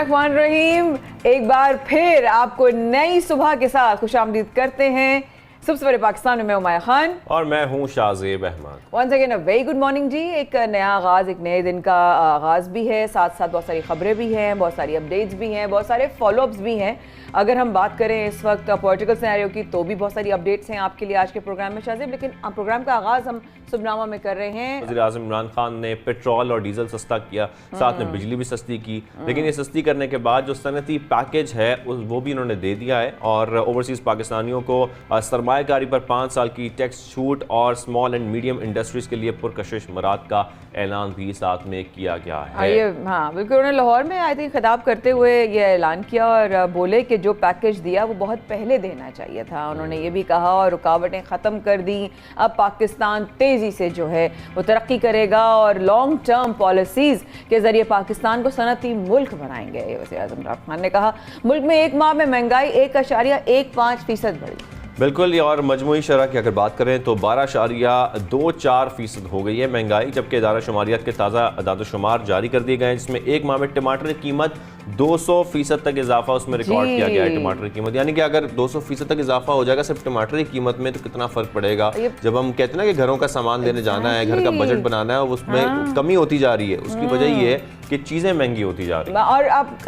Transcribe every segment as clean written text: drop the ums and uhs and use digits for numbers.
बिस्मिल्लाहिर्रहमानिर्रहीम। एक बार फिर आपको नई सुबह के साथ खुशामदीद करते हैं। सुबह सवेरे पाकिस्तान में मैं उमाया खान और मैं हूँ Shahzeb Ahmed. Once again a very good morning जी। एक नया आगाज़, एक नए दिन का आगाज़ भी है, साथ साथ बहुत सारी खबरें भी हैं, बहुत सारी अपडेट्स भी हैं, बहुत सारे फॉलोअप्स भी हैं। अगर हम बात करें इस वक्त पॉलिटिकल सिनेरियो की तो भी बहुत सारी अपडेट्स हैं आपके लिए आज के प्रोग्राम में शाहजेब। लेकिन प्रोग्राम का आगाज़ हम सुबनामा में कर रहे हैं। वज़ीर आज़म इमरान खान ने पेट्रोल और डीजल सस्ता किया, साथ में बिजली भी सस्ती की, लेकिन ये सस्ती करने के बाद जो सनती पैकेज है वो भी इन्होंने दे दिया है और ओवरसीज़ पाकिस्तानियों को सरमायाकारी पर 5 साल की टैक्स छूट और स्मॉल एंड मीडियम इंडस्ट्रीज़ के लिए पुरकशिश मराद का ऐलान भी साथ में किया गया है। हाँ बिल्कुल, उन्होंने लाहौर में आई थिंक खिताब करते हुए ये ऐलान किया और बोले कि जो पैकेज दिया वो बहुत पहले देना चाहिए था। उन्होंने ये भी कहा और रुकावटें ख़त्म कर दी। अब पाकिस्तान तेज़ी से जो है वो तरक्की करेगा और लॉन्ग टर्म पॉलिसीज़ के ज़रिए पाकिस्तान को सनती मुल्क बनाएंगे। वज़ीर आज़म इमरान खान ने कहा मुल्क में एक माह में महंगाई 1.15% बढ़ी। बिल्कुल, और मजमूई शरह की अगर बात करें तो 12.24% हो गई है महंगाई, जबकि इदारा शुमारियात के ताज़ा अदाद-ओ-शुमार जारी कर दिए गए हैं जिसमें एक माह में टमाटर की कीमत 200% तक इजाफा उसमें रिकॉर्ड किया गया है। टमाटर की कीमत यानी कि अगर 200% तक इजाफा हो जाएगा सिर्फ टमाटर की कीमत में तो कितना फ़र्क पड़ेगा। जब हम कहते हैं ना कि घरों का सामान लेने जाना है, घर का बजट बनाना है, उसमें कमी होती जा रही है, उसकी वजह ये है कि चीज़ें महंगी होती जा रही हैं। और आप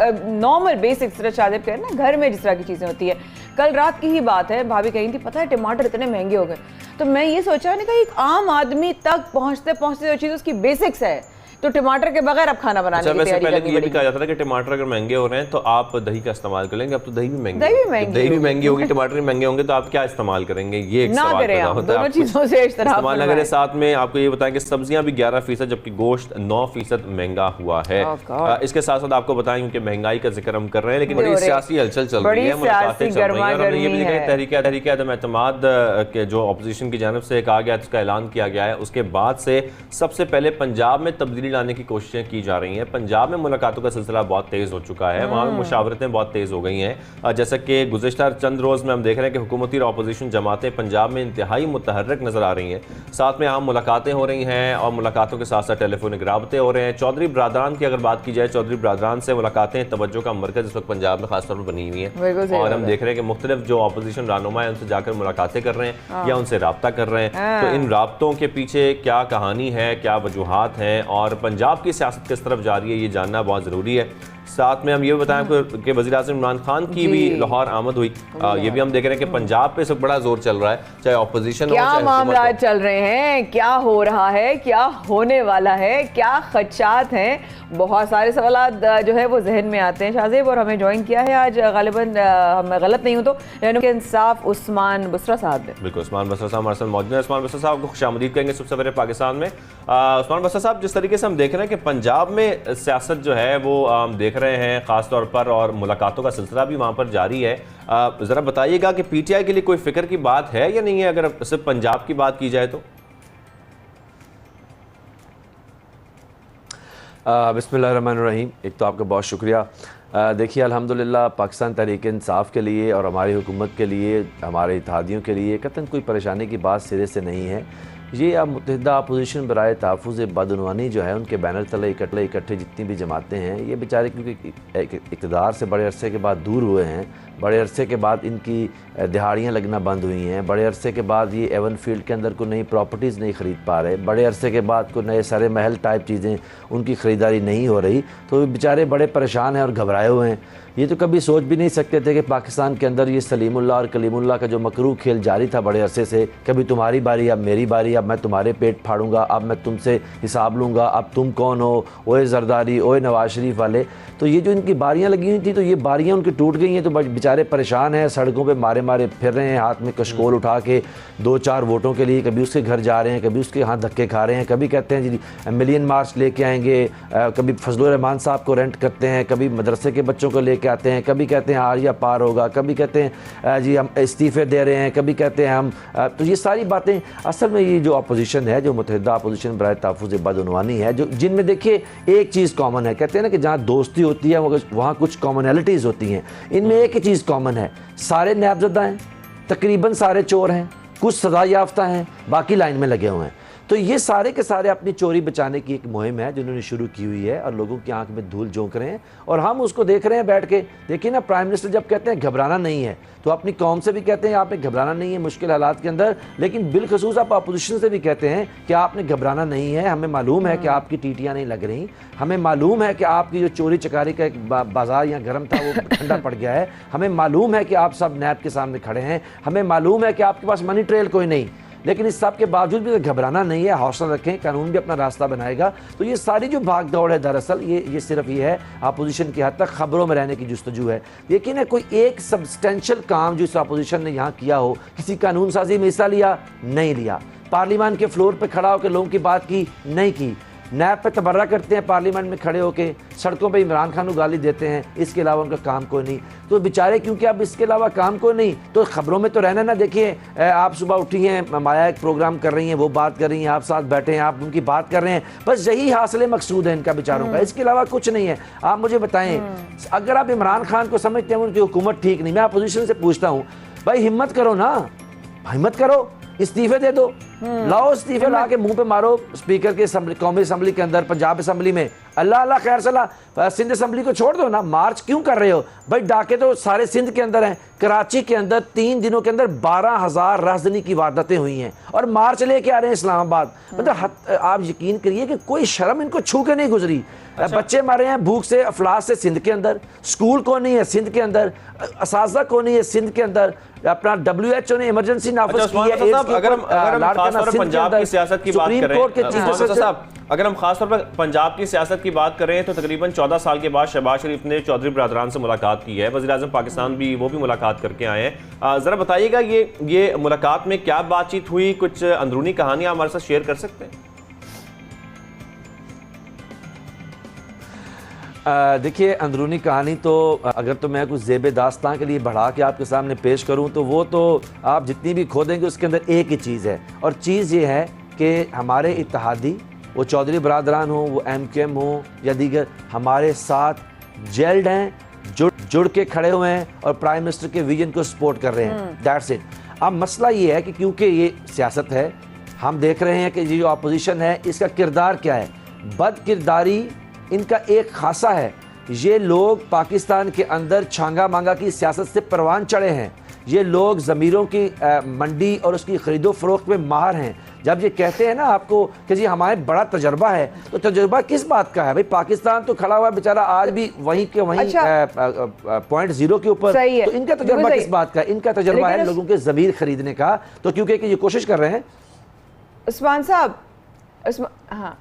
नॉर्मल बेसिक शादी करें ना, घर में जिस तरह की चीज़ें होती है। कल रात की ही बात है, भाभी कही थी पता है टमाटर इतने महंगे हो गए, तो मैं ये सोचा नहीं कि एक आम आदमी तक पहुंचते पहुंचते जो चीज़ उसकी बेसिक्स है तो टमाटर के बगैर अब खाना बनाने की तैयारी पहले ये भी कहा जाता था कि टमाटर अगर महंगे हो रहे हैं तो आप दही का इस्तेमाल कर लेंगे। अब तो दही भी महंगी होगी, टमाटर भी महंगे होंगे तो आप क्या इस्तेमाल करेंगे, ये एक सवाल पैदा होता है। चीजों से इस्तेमाल न करें। साथ में आपको ये बताएं कि सब्जियां भी 11% जबकि गोश्त 9% महंगा हुआ है। इसके साथ साथ आपको बताएं कि महंगाई का जिक्र हम कर रहे हैं लेकिन बड़ी सियासी हलचल चल रही है, मुलाकातें चल रही हैं और हमने ये भी देखा तहरीक अदम एतमाद के जो अपोजिशन की जानब से कहा गया, उसका ऐलान किया गया है, उसके बाद से सबसे पहले पंजाब में तब्दीली लाने की कोशिशें की जा रही हैं। पंजाब में मुलाकातों का सिलसिला बहुत तेज़ हो चुका है, वहाँ में मुशावरतें बहुत तेज़ हो गई हैं। जैसा कि गुज़िश्ता चंद रोज़ में हम देख रहे हैं कि हुकूमती और अपोजिशन जमातें पंजाब में इंतहाई मुतहर्रिक नज़र आ रही हैं। साथ में आम मुलाकातें हो रही हैं और मुलाकातों के साथ साथ टेलीफोनिक राबते हो रहे हैं। चौधरी बरादरान की अगर बात की जाए, चौधरी बरादरान से मुलाकातें तवज्जो का मरकज़ इस वक्त पंजाब में खासतौर पर बनी हुई हैं और हम देख रहे हैं कि मुख्तलिफ जो अपोजिशन रहनुमा है उनसे जाकर मुलाकातें कर रहे हैं या उनसे रब्ता कर रहे हैं। तो इन राब्तों के पीछे क्या कहानी है, क्या वजूहात हैं और पंजाब की सियासत किस तरफ जा रही है, ये जानना बहुत ज़रूरी है। साथ में हम ये बताएं कि वज़ीर आज़म इमरान खान की भी लाहौर आमद हुई। ये भी हम देख रहे हैं कि पंजाब पे सब बड़ा जोर चल रहा है, चाहे ऑपोजिशन हो, क्या मामला चल रहे हैं, क्या हो रहा है, क्या होने वाला है, क्या खदशात हैं, बहुत सारे सवाल जो है वो जहन में आते हैं शाहजेब। और हमें ज्वाइन किया है आज गालिबन हम गलत नहीं हूँ तो के इंसाफ उस्मान बसरा साहब ने। बिल्कुल, उस्मान बसरा साहब हमारे साथ मौजूद हैं। उस्मान बसरा साहब को खुशामदीद करेंगे सबसे सवेरे पाकिस्तान में। उस्मान बसरा साहब, जिस तरीके से हम देख रहे हैं कि पंजाब में सियासत जो है वो देख रहे हैं खास तौर पर और मुलाकातों का सिलसिला भी वहाँ पर जारी है, ज़रा बताइएगा कि पीटीआई के लिए कोई फिक्र की बात है या नहीं है अगर सिर्फ पंजाब की बात की जाए तो? बिस्मिल्लाहिर्रहमानिर्रहीम। एक तो आपका बहुत शुक्रिया। देखिए अल्हम्दुलिल्लाह पाकिस्तान तहरीक इंसाफ के लिए और हमारी हुकूमत के लिए, हमारे इत्तेहादियों के लिए कतई कोई परेशानी की बात सिरे से नहीं है। ये अब मुत्तहिदा अपोजिशन बराए तहफ़्फ़ुज़ बदउनवानी जो है उनके बैनर तले इकट्ठे जितनी भी जमातें हैं, ये बेचारे क्योंकि इक़्तिदार से बड़े अरसे के बाद दूर हुए हैं, बड़े अरसे के बाद इनकी दिहाड़ियाँ लगना बंद हुई हैं, बड़े अरसे के बाद ये एवन फील्ड के अंदर कोई नई प्रॉपर्टीज़ नहीं ख़रीद पा रहे, बड़े अरसे के बाद कोई नए सरे महल टाइप चीज़ें उनकी ख़रीदारी नहीं हो रही, तो बेचारे बड़े परेशान हैं और घबराए हुए हैं। ये तो कभी सोच भी नहीं सकते थे कि पाकिस्तान के अंदर ये सलीमुल्लाह और कलीमुल्लाह का जो मकरू खेल जारी था बड़े अरसे से, कभी तुम्हारी बारी अब मेरी बारी, अब मैं तुम्हारे पेट फाड़ूंगा, अब मैं तुमसे हिसाब लूँगा, अब तुम कौन हो, ओए जरदारी, ओए नवाज शरीफ वाले। तो ये जो इनकी बारियाँ लगी हुई थी तो ये बारियाँ उनकी टूट गई हैं, तो बेचारे परेशान हैं, सड़कों पर मारे मारे फिर रहे हैं, हाथ में कशकोल उठा के 2-4 वोटों के लिए, कभी उसके घर जा रहे हैं, कभी उसके हाथ धक्के खा रहे हैं, कभी कहते हैं जी मिलियन मार्च लेके आएंगे, कभी फजलुर रहमान साहब को रेंट करते हैं, कभी मदरसे के बच्चों को लेके आते हैं, कभी कहते हैं आरिया पार होगा, कभी कहते हैं जी हम इस्तीफ़े दे रहे हैं, कभी कहते हैं हम तो ये सारी बातें असल में ये जो अपोजिशन है, जो मुत्तहिदा अपोजिशन बराए तहफ़्फ़ुज़ बदउनवानी है, जो जिनमें देखिए एक चीज़ कॉमन है, कहते हैं ना कि जहाँ दोस्ती होती है वहाँ कुछ कॉमनैलिटीज़ होती हैं, इनमें एक ही चीज़ कॉमन है, सारे नैबज़दा हैं, तकरीबन सारे चोर हैं, कुछ सज़ा याफ्ता हैं, बाकी लाइन में लगे हुए हैं। तो ये सारे के सारे अपनी चोरी बचाने की एक मुहिम है जिन्होंने शुरू की हुई है और लोगों की आंख में धूल झोंक रहे हैं और हम उसको देख रहे हैं बैठ के। देखिए ना, प्राइम मिनिस्टर जब कहते हैं घबराना नहीं है तो अपनी कौम से भी कहते हैं आपने घबराना नहीं है मुश्किल हालात के अंदर, लेकिन बिलखसूस आप अपोजिशन से भी कहते हैं कि आपने घबराना नहीं है। हमें मालूम है कि आपकी टीटियाँ नहीं लग रही, हमें मालूम है कि आपकी जो चोरी चकारी का एक बाजार यहाँ गर्म था वो ठंडा पड़ गया है, हमें मालूम है कि आप सब नैब के सामने खड़े हैं, हमें मालूम है कि आपके पास मनी ट्रेल कोई नहीं, लेकिन इस सब के बावजूद भी घबराना नहीं है, हौसला रखें, कानून भी अपना रास्ता बनाएगा। तो ये सारी जो भाग दौड़ है दरअसल ये सिर्फ ये है अपोजिशन की हद तक खबरों में रहने की जुस्तजू है। लेकिन कोई एक सब्सटेंशियल काम जो इस अपोजिशन ने यहाँ किया हो, किसी कानून साजी में हिस्सा लिया नहीं लिया, पार्लियामान के फ्लोर पर खड़ा होकर लोगों की बात की नहीं की, नैब पे तबर्रा करते हैं पार्लियामेंट में खड़े होके, सड़कों पे इमरान खान को गाली देते हैं, इसके अलावा उनका काम कोई नहीं। तो बेचारे क्योंकि अब इसके अलावा काम कोई नहीं तो खबरों में तो रहना ना। देखिए आप सुबह उठी हैं, माया एक प्रोग्राम कर रही हैं, वो बात कर रही हैं, आप साथ बैठे हैं, आप उनकी बात कर रहे हैं, बस यही हासिल मकसूद है इनका बेचारों का, इसके अलावा कुछ नहीं है। आप मुझे बताएं, अगर आप इमरान खान को समझते हैं उनकी हुकूमत ठीक नहीं, मैं अपोजिशन से पूछता हूँ भाई हिम्मत करो ना, हिम्मत करो, इस्तीफे दे दो, लाओ इस्तीफे ला के मुंह पे मारो स्पीकर के कौमी असम्बली के अंदर, पंजाब असम्बली में, अल्लाह अल्लाह खैर सलाह। सिंध असम्बली को छोड़ दो ना, मार्च क्यों कर रहे हो भाई? डाके तो सारे सिंध के अंदर हैं, कराची के अंदर 3 दिनों के अंदर 12,000 राजधानी की वारदातें हुई हैं और मार्च लेके आ रहे हैं इस्लामाबाद। मतलब आप यकीन करिए कि कोई शर्म इनको छू के नहीं गुजरी। अच्छा। बच्चे मारे हैं भूख से, अफलास से सिंध के अंदर, स्कूल को नहीं है सिंध के अंदर, असातिज़ा को नहीं है सिंध के अंदर, अपना WHO ने इमरजेंसी नाफिज की है। अगर हम पंजाब की सियासत की बात करें, अगर हम खास तौर पर पंजाब की सियासत की बात करें तो तकरीबन 14 साल के बाद शहबाज शरीफ ने चौधरी बरादरान से मुलाकात की है, वज़ीर-ए-आज़म पाकिस्तान भी वो भी मुलाकात करके आए हैं। ज़रा बताइएगा ये मुलाकात में क्या बातचीत हुई, कुछ अंदरूनी कहानियां हमारे साथ शेयर कर सकते हैं? देखिए अंदरूनी कहानी तो अगर तो मैं कुछ ज़ेब दास्तां के लिए बढ़ा के आपके सामने पेश करूं तो वो तो आप जितनी भी खोदेंगे उसके अंदर एक ही चीज़ है, और चीज़ ये है कि हमारे इत्तेहादी, वो चौधरी बरादरान हो, वो MQM हो या दीगर, हमारे साथ जेल्ड हैं, जुड़ के खड़े हुए हैं और प्राइम मिनिस्टर के विजन को सपोर्ट कर रहे हैं। That's it. अब मसला ये है कि क्योंकि ये सियासत है, हम देख रहे हैं कि ये जो अपोजिशन है इसका किरदार क्या है, बद किरदारी इनका एक खासा है। ये लोग पाकिस्तान के अंदर छांगा मांगा की सियासत से परवान चढ़े हैं, ये लोग ज़मीरों की मंडी और उसकी ख़रीदो फरोख्त में माहिर हैं। जब ये कहते हैं ना आपको कि जी हमारे बड़ा तजर्बा है, तो तजर्बा किस बात का है भाई? पाकिस्तान तो खड़ा हुआ बेचारा आज भी वहीं के वहीं पॉइंट जीरो के ऊपर, तो इनका तजर्बा किस बात का? इनका तजर्बा है लोगों के ज़मीर खरीदने का। तो क्योंकि ये कोशिश कर रहे हैं उस्मान साहब, हाँ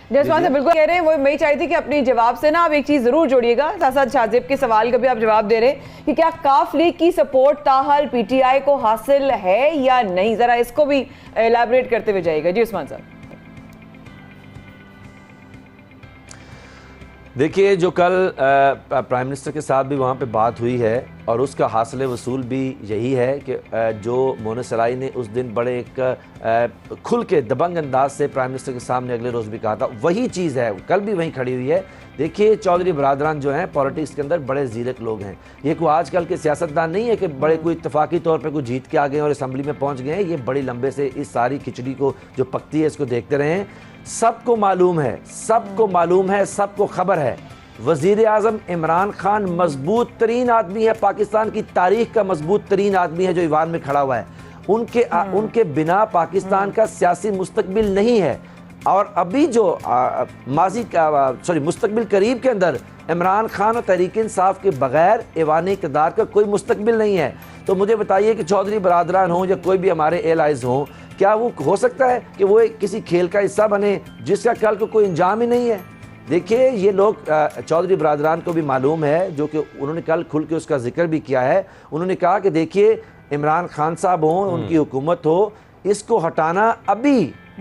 जसवान से बिल्कुल कह रहे हैं, वो मैं चाहती थी कि अपनी जवाब से ना आप एक चीज़ ज़रूर जोड़िएगा, साथ साथ शाहजेब के सवाल का भी आप जवाब दे रहे हैं कि क्या काफ लीग की सपोर्ट ताहाल PTI को हासिल है या नहीं, ज़रा इसको भी एलैबोरेट करते हुए जाइएगा। जी उस्मान साहब। देखिए जो कल प्राइम मिनिस्टर के साथ भी वहाँ पे बात हुई है और उसका हासिल वसूल भी यही है कि जो मोना सलाई ने उस दिन बड़े एक खुल के दबंग अंदाज से प्राइम मिनिस्टर के सामने अगले रोज़ भी कहा था, वही चीज़ है, कल भी वहीं खड़ी हुई है। देखिए चौधरी बरादरान जो हैं पॉलिटिक्स के अंदर बड़े ज़ीरक लोग हैं, ये कोई आजकल के सियासतदान नहीं है कि बड़े कोई इत्तफाकी तौर पर कोई जीत के आ गए और असम्बली में पहुँच गए हैं। ये बड़ी लंबे से इस सारी खिचड़ी को जो पकती है इसको देखते रहे हैं। सबको मालूम है, सबको मालूम है, सबको खबर है, वज़ीर-ए-आज़म इमरान खान मजबूत तरीन आदमी है, पाकिस्तान की तारीख का मजबूत तरीन आदमी है जो ईवान में खड़ा हुआ है। उनके बिना पाकिस्तान का सियासी मुस्तकबिल नहीं है। और अभी जो मुस्तकबिल करीब के अंदर इमरान खान और तहरीक इंसाफ के बगैर ईवानी इक़्तिदार का कोई मुस्तकबिल नहीं है। तो मुझे बताइए कि चौधरी बरादरान हों या कोई भी हमारे एलाइज हों, क्या वो हो सकता है कि वो किसी खेल का हिस्सा बने जिसका कल को कोई इंजाम ही नहीं है? देखिए ये लोग चौधरी बरादरान को भी मालूम है, जो कि उन्होंने कल खुल के उसका जिक्र भी किया है। उन्होंने कहा कि देखिए इमरान खान साहब हों, उनकी हुकूमत हो, इसको हटाना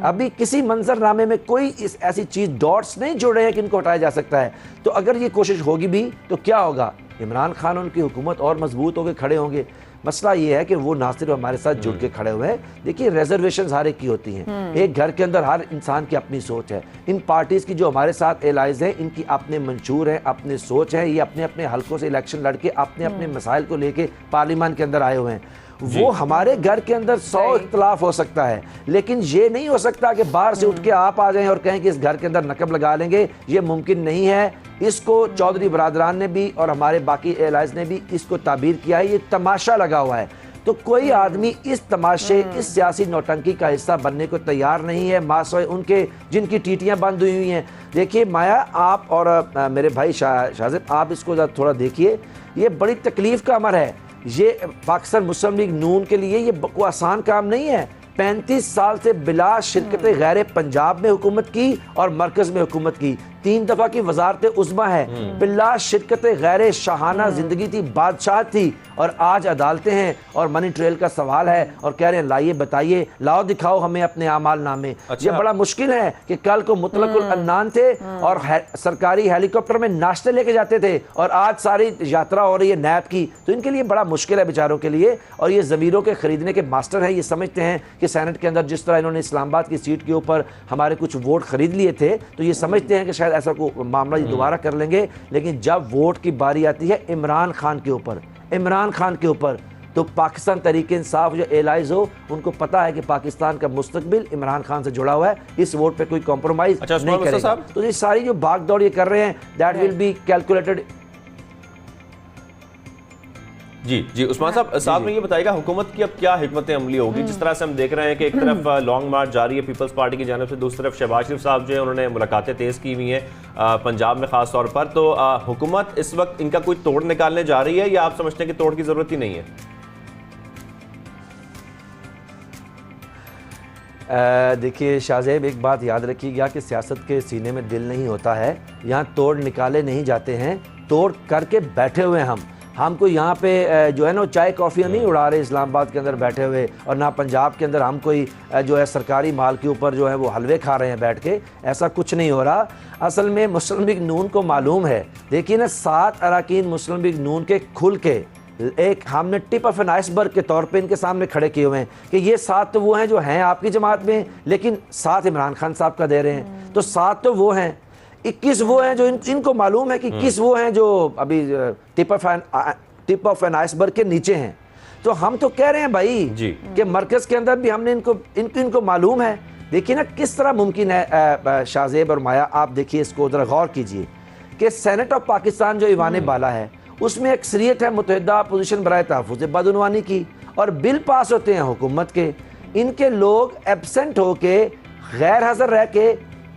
अभी किसी मंजरनामे में कोई ऐसी चीज़ डॉट्स नहीं जुड़ रहे हैं कि इनको हटाया जा सकता है। तो अगर ये कोशिश होगी भी तो क्या होगा? इमरान खान उनकी हुकूमत और मजबूत होकर खड़े होंगे। मसला ये है कि वो ना सिर्फ हमारे साथ जुड़ के खड़े हुए हैं। देखिए रिजर्वेशन हर एक की होती हैं, एक घर के अंदर हर इंसान की अपनी सोच है। इन पार्टीज़ की जो हमारे साथ एलाइज हैं इनकी अपने मंशूर हैं, अपने सोच है, ये अपने अपने हलकों से इलेक्शन लड़के अपने अपने मसाइल को लेके पार्लियामान के अंदर आए हुए हैं। वो हमारे घर के अंदर 100 इख्तलाफ हो सकता है, लेकिन ये नहीं हो सकता कि बाहर से उठ के आप आ जाएं और कहें कि इस घर के अंदर नकब लगा लेंगे। ये मुमकिन नहीं है। इसको चौधरी बरादरान ने भी और हमारे बाकी एलाइज ने भी इसको ताबीर किया है। ये तमाशा लगा हुआ है, तो कोई आदमी इस तमाशे, इस सियासी नौटंकी का हिस्सा बनने को तैयार नहीं है। मासोए उनके जिनकी टीटियां बंद हुई हैं। देखिए माया, आप और मेरे भाई शाहज़ेब, आप इसको थोड़ा देखिए। ये बड़ी तकलीफ का अमर है। ये पाकिस्तान मुस्लिम लीग नून के लिए ये कोई आसान काम नहीं है। 35 साल से बिला शिरकत गैर पंजाब में हुकूमत की और मरकज में हुकूमत की, 3 दफा की वजारत उज़्मा है। बिला शिरकत गैर शाहाना जिंदगी थी, बादशाह थी, और आज अदालतें हैं और मनी ट्रेल का सवाल है और कह रहे हैं लाइए, बताइए, लाओ, दिखाओ हमें अपने आमाल नामे। ये बड़ा मुश्किल है कि कल को मुतलकुल अन्नान थे और सरकारी हेलीकॉप्टर में नाश्ते लेके जाते थे और आज सारी यात्रा हो रही है नैब की। तो इनके लिए बड़ा मुश्किल है बेचारों के लिए। और ये ज़मीरों के खरीदने के मास्टर हैं। ये समझते हैं कि सेनेट के अंदर जिस तरह इन्होंने इस्लामाबाद की सीट के ऊपर हमारे कुछ वोट खरीद लिए थे, तो ये समझते हैं कि शायद ऐसा कोई मामला ये दोबारा कर लेंगे। लेकिन जब वोट की बारी आती है इमरान खान के ऊपर, तो पाकिस्तान तहरीक इंसाफ जो एलाइज हो, उनको पता है कि पाकिस्तान का मुस्तकबिल इमरान खान से जुड़ा हुआ है। इस वोट पे कोई कॉम्प्रोमाइज नहीं करेगा। तो ये सारी जो भागदौड़ ये कर रहे हैं, दैट विल बी कैलकुलेटेड। जी उस्मान साहब, साथ में ये बताइएगा हुकूमत की अब क्या हिकमत अमली होगी? जिस तरह से हम देख रहे हैं कि एक तरफ लॉन्ग मार्च जारी है पीपल्स पार्टी की जानिब से, दूसरी तरफ शहबाज शरीफ साहब जो है उन्होंने मुलाकातें तेज़ की हुई हैं पंजाब में ख़ास तौर पर। तो हुकूमत इस वक्त इनका कोई तोड़ निकालने जा रही है या आप समझते हैं कि तोड़ की ज़रूरत ही नहीं है? देखिए शाहज़ेब, एक बात याद रखिएगा कि सियासत के सीने में दिल नहीं होता है। यहाँ तोड़ निकाले नहीं जाते हैं, तोड़ करके बैठे हुए हमको यहाँ पे जो है ना चाय कॉफ़ियाँ नहीं उड़ा रहे इस्लामाबाद के अंदर बैठे हुए, और ना पंजाब के अंदर हम कोई जो है सरकारी माल के ऊपर जो है वो हलवे खा रहे हैं बैठ के। ऐसा कुछ नहीं हो रहा। असल में मुस्लिम लीग नून को मालूम है, देखिए ना 7 अरकान मुस्लिम लीग नून के खुल के एक हमने टिप ऑफ एन आइसबर्ग के तौर पे इनके सामने खड़े किए हुए हैं कि ये 7 तो वो हैं जो हैं आपकी जमात में, लेकिन 7 इमरान खान साहब का दे रहे हैं। तो 7 तो वो हैं, 21 वो हैं जो इनको मालूम है कि 21 वो हैं जो अभी टिप ऑफ एन आइसबर्ग के नीचे हैं। तो हम तो कह रहे हैं भाई कि मरकज के अंदर भी हमने इनको मालूम है। देखिए ना किस तरह मुमकिन है शाहज़ेब और माया, आप देखिए इसको ज़रा गौर कीजिए कि सेनेट ऑफ पाकिस्तान जो ईवान बाला है उसमें अक्सरियत है मुत्तहिदा अपोजिशन बराए तहफ़्फ़ुज़ बदउनवानी की, और बिल पास होते हैं हुकूमत के। इनके लोग एब्सेंट होके गैर हाज़िर रह के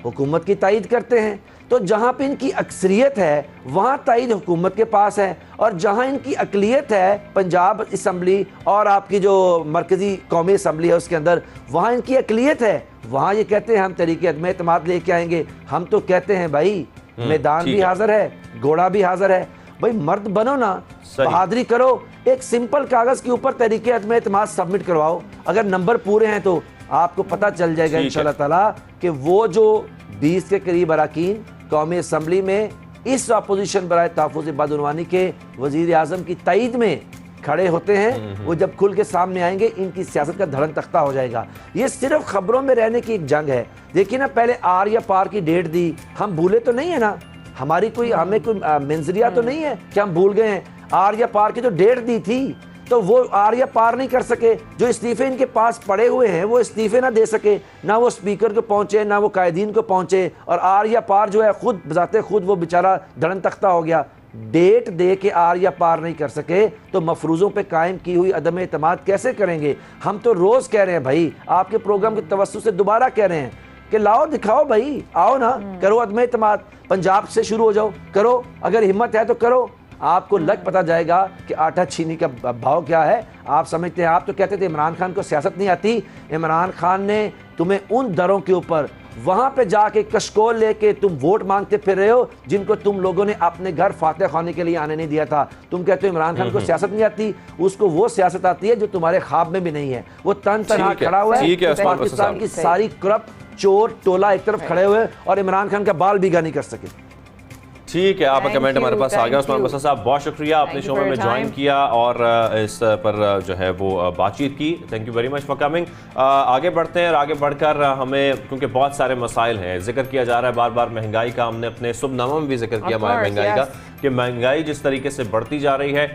हुकूमत की तायद करते हैं। तो जहाँ पे इनकी अक्सरियत है वहाँ तायद हुकूमत के पास है, और जहाँ इनकी अकलियत है पंजाब असम्बली और आपकी जो मरकज़ी कौमी असम्बली है उसके अंदर, वहाँ इनकी अकलियत है, वहाँ ये कहते हैं हम तरीके अदम एतमाद लेके आएंगे। हम तो कहते हैं भाई मैदान भी हाजिर है, घोड़ा भी हाजिर है, भाई मर्द बनो ना, बहादुरी करो, एक सिंपल कागज़ के ऊपर तरीके अदम एतमाद सबमिट करवाओ। अगर नंबर पूरे हैं तो आपको पता चल जाएगा इंशाल्लाह ताला कि वो जो 20 के करीब अरकान कौमी असम्बली में इस अपोजिशन बराए तहफ़्फ़ुज़ बदउनवानी के वज़ीर आज़म की तायद में खड़े होते हैं, वो जब खुल के सामने आएंगे इनकी सियासत का धड़न तख्ता हो जाएगा। ये सिर्फ खबरों में रहने की एक जंग है। देखिए ना पहले आर या पार की डेट दी, हम भूले तो नहीं है ना, हमारी कोई हमें कोई मंजरिया तो नहीं है कि हम भूल गए हैं। आर या पार की तो डेट दी थी, तो वो आर या पार नहीं कर सके। जो इस्तीफे इनके पास पड़े हुए हैं वो इस्तीफे ना दे सके, ना वो स्पीकर को पहुंचे, ना वो कायदीन को पहुंचे, और आर या पार जो है खुद बजाते खुद वो बेचारा धड़न तख्ता हो गया। डेट दे के आर या पार नहीं कर सके तो मफरूज़ों पे कायम की हुई अदम एतमाद कैसे करेंगे? हम तो रोज़ कह रहे हैं भाई, आपके प्रोग्राम के तवस्सुस से दोबारा कह रहे हैं कि लाओ दिखाओ भाई, आओ ना, करो अदम एतमाद, पंजाब से शुरू हो जाओ, करो, अगर हिम्मत है तो करो। आपको लग पता जाएगा कि आटा चीनी का भाव क्या है। आप समझते हैं, आप तो कहते थे इमरान खान को सियासत नहीं आती। इमरान खान ने तुम्हें उन दरों के ऊपर वहाँ पे जाके कशकोल लेके तुम वोट मांगते फिर रहे हो जिनको तुम लोगों ने अपने घर फातह खाने के लिए आने नहीं दिया था। तुम कहते हो इमरान खान को सियासत नहीं आती, उसको वो सियासत आती है जो तुम्हारे ख्वाब में भी नहीं है। वो तन तनहा खड़ा हुआ है, पाकिस्तान की सारी करप्ट चोर टोला एक तरफ खड़े हुए और इमरान खान का बाल भीगा नहीं कर सके। ठीक है, आपका कमेंट हमारे पास आ गया। उस्मान बसर साहब बहुत शुक्रिया, आपने शो में ज्वाइन किया और इस पर जो है वो बातचीत की। Thank you very much for coming. आगे बढ़ते हैं और आगे बढ़कर हमें, क्योंकि बहुत सारे मसाइल हैं, जिक्र किया जा रहा है बार बार महंगाई का, हमने अपने शुभनामा में भी जिक्र किया महंगाई का, कि महंगाई जिस तरीके से बढ़ती जा रही है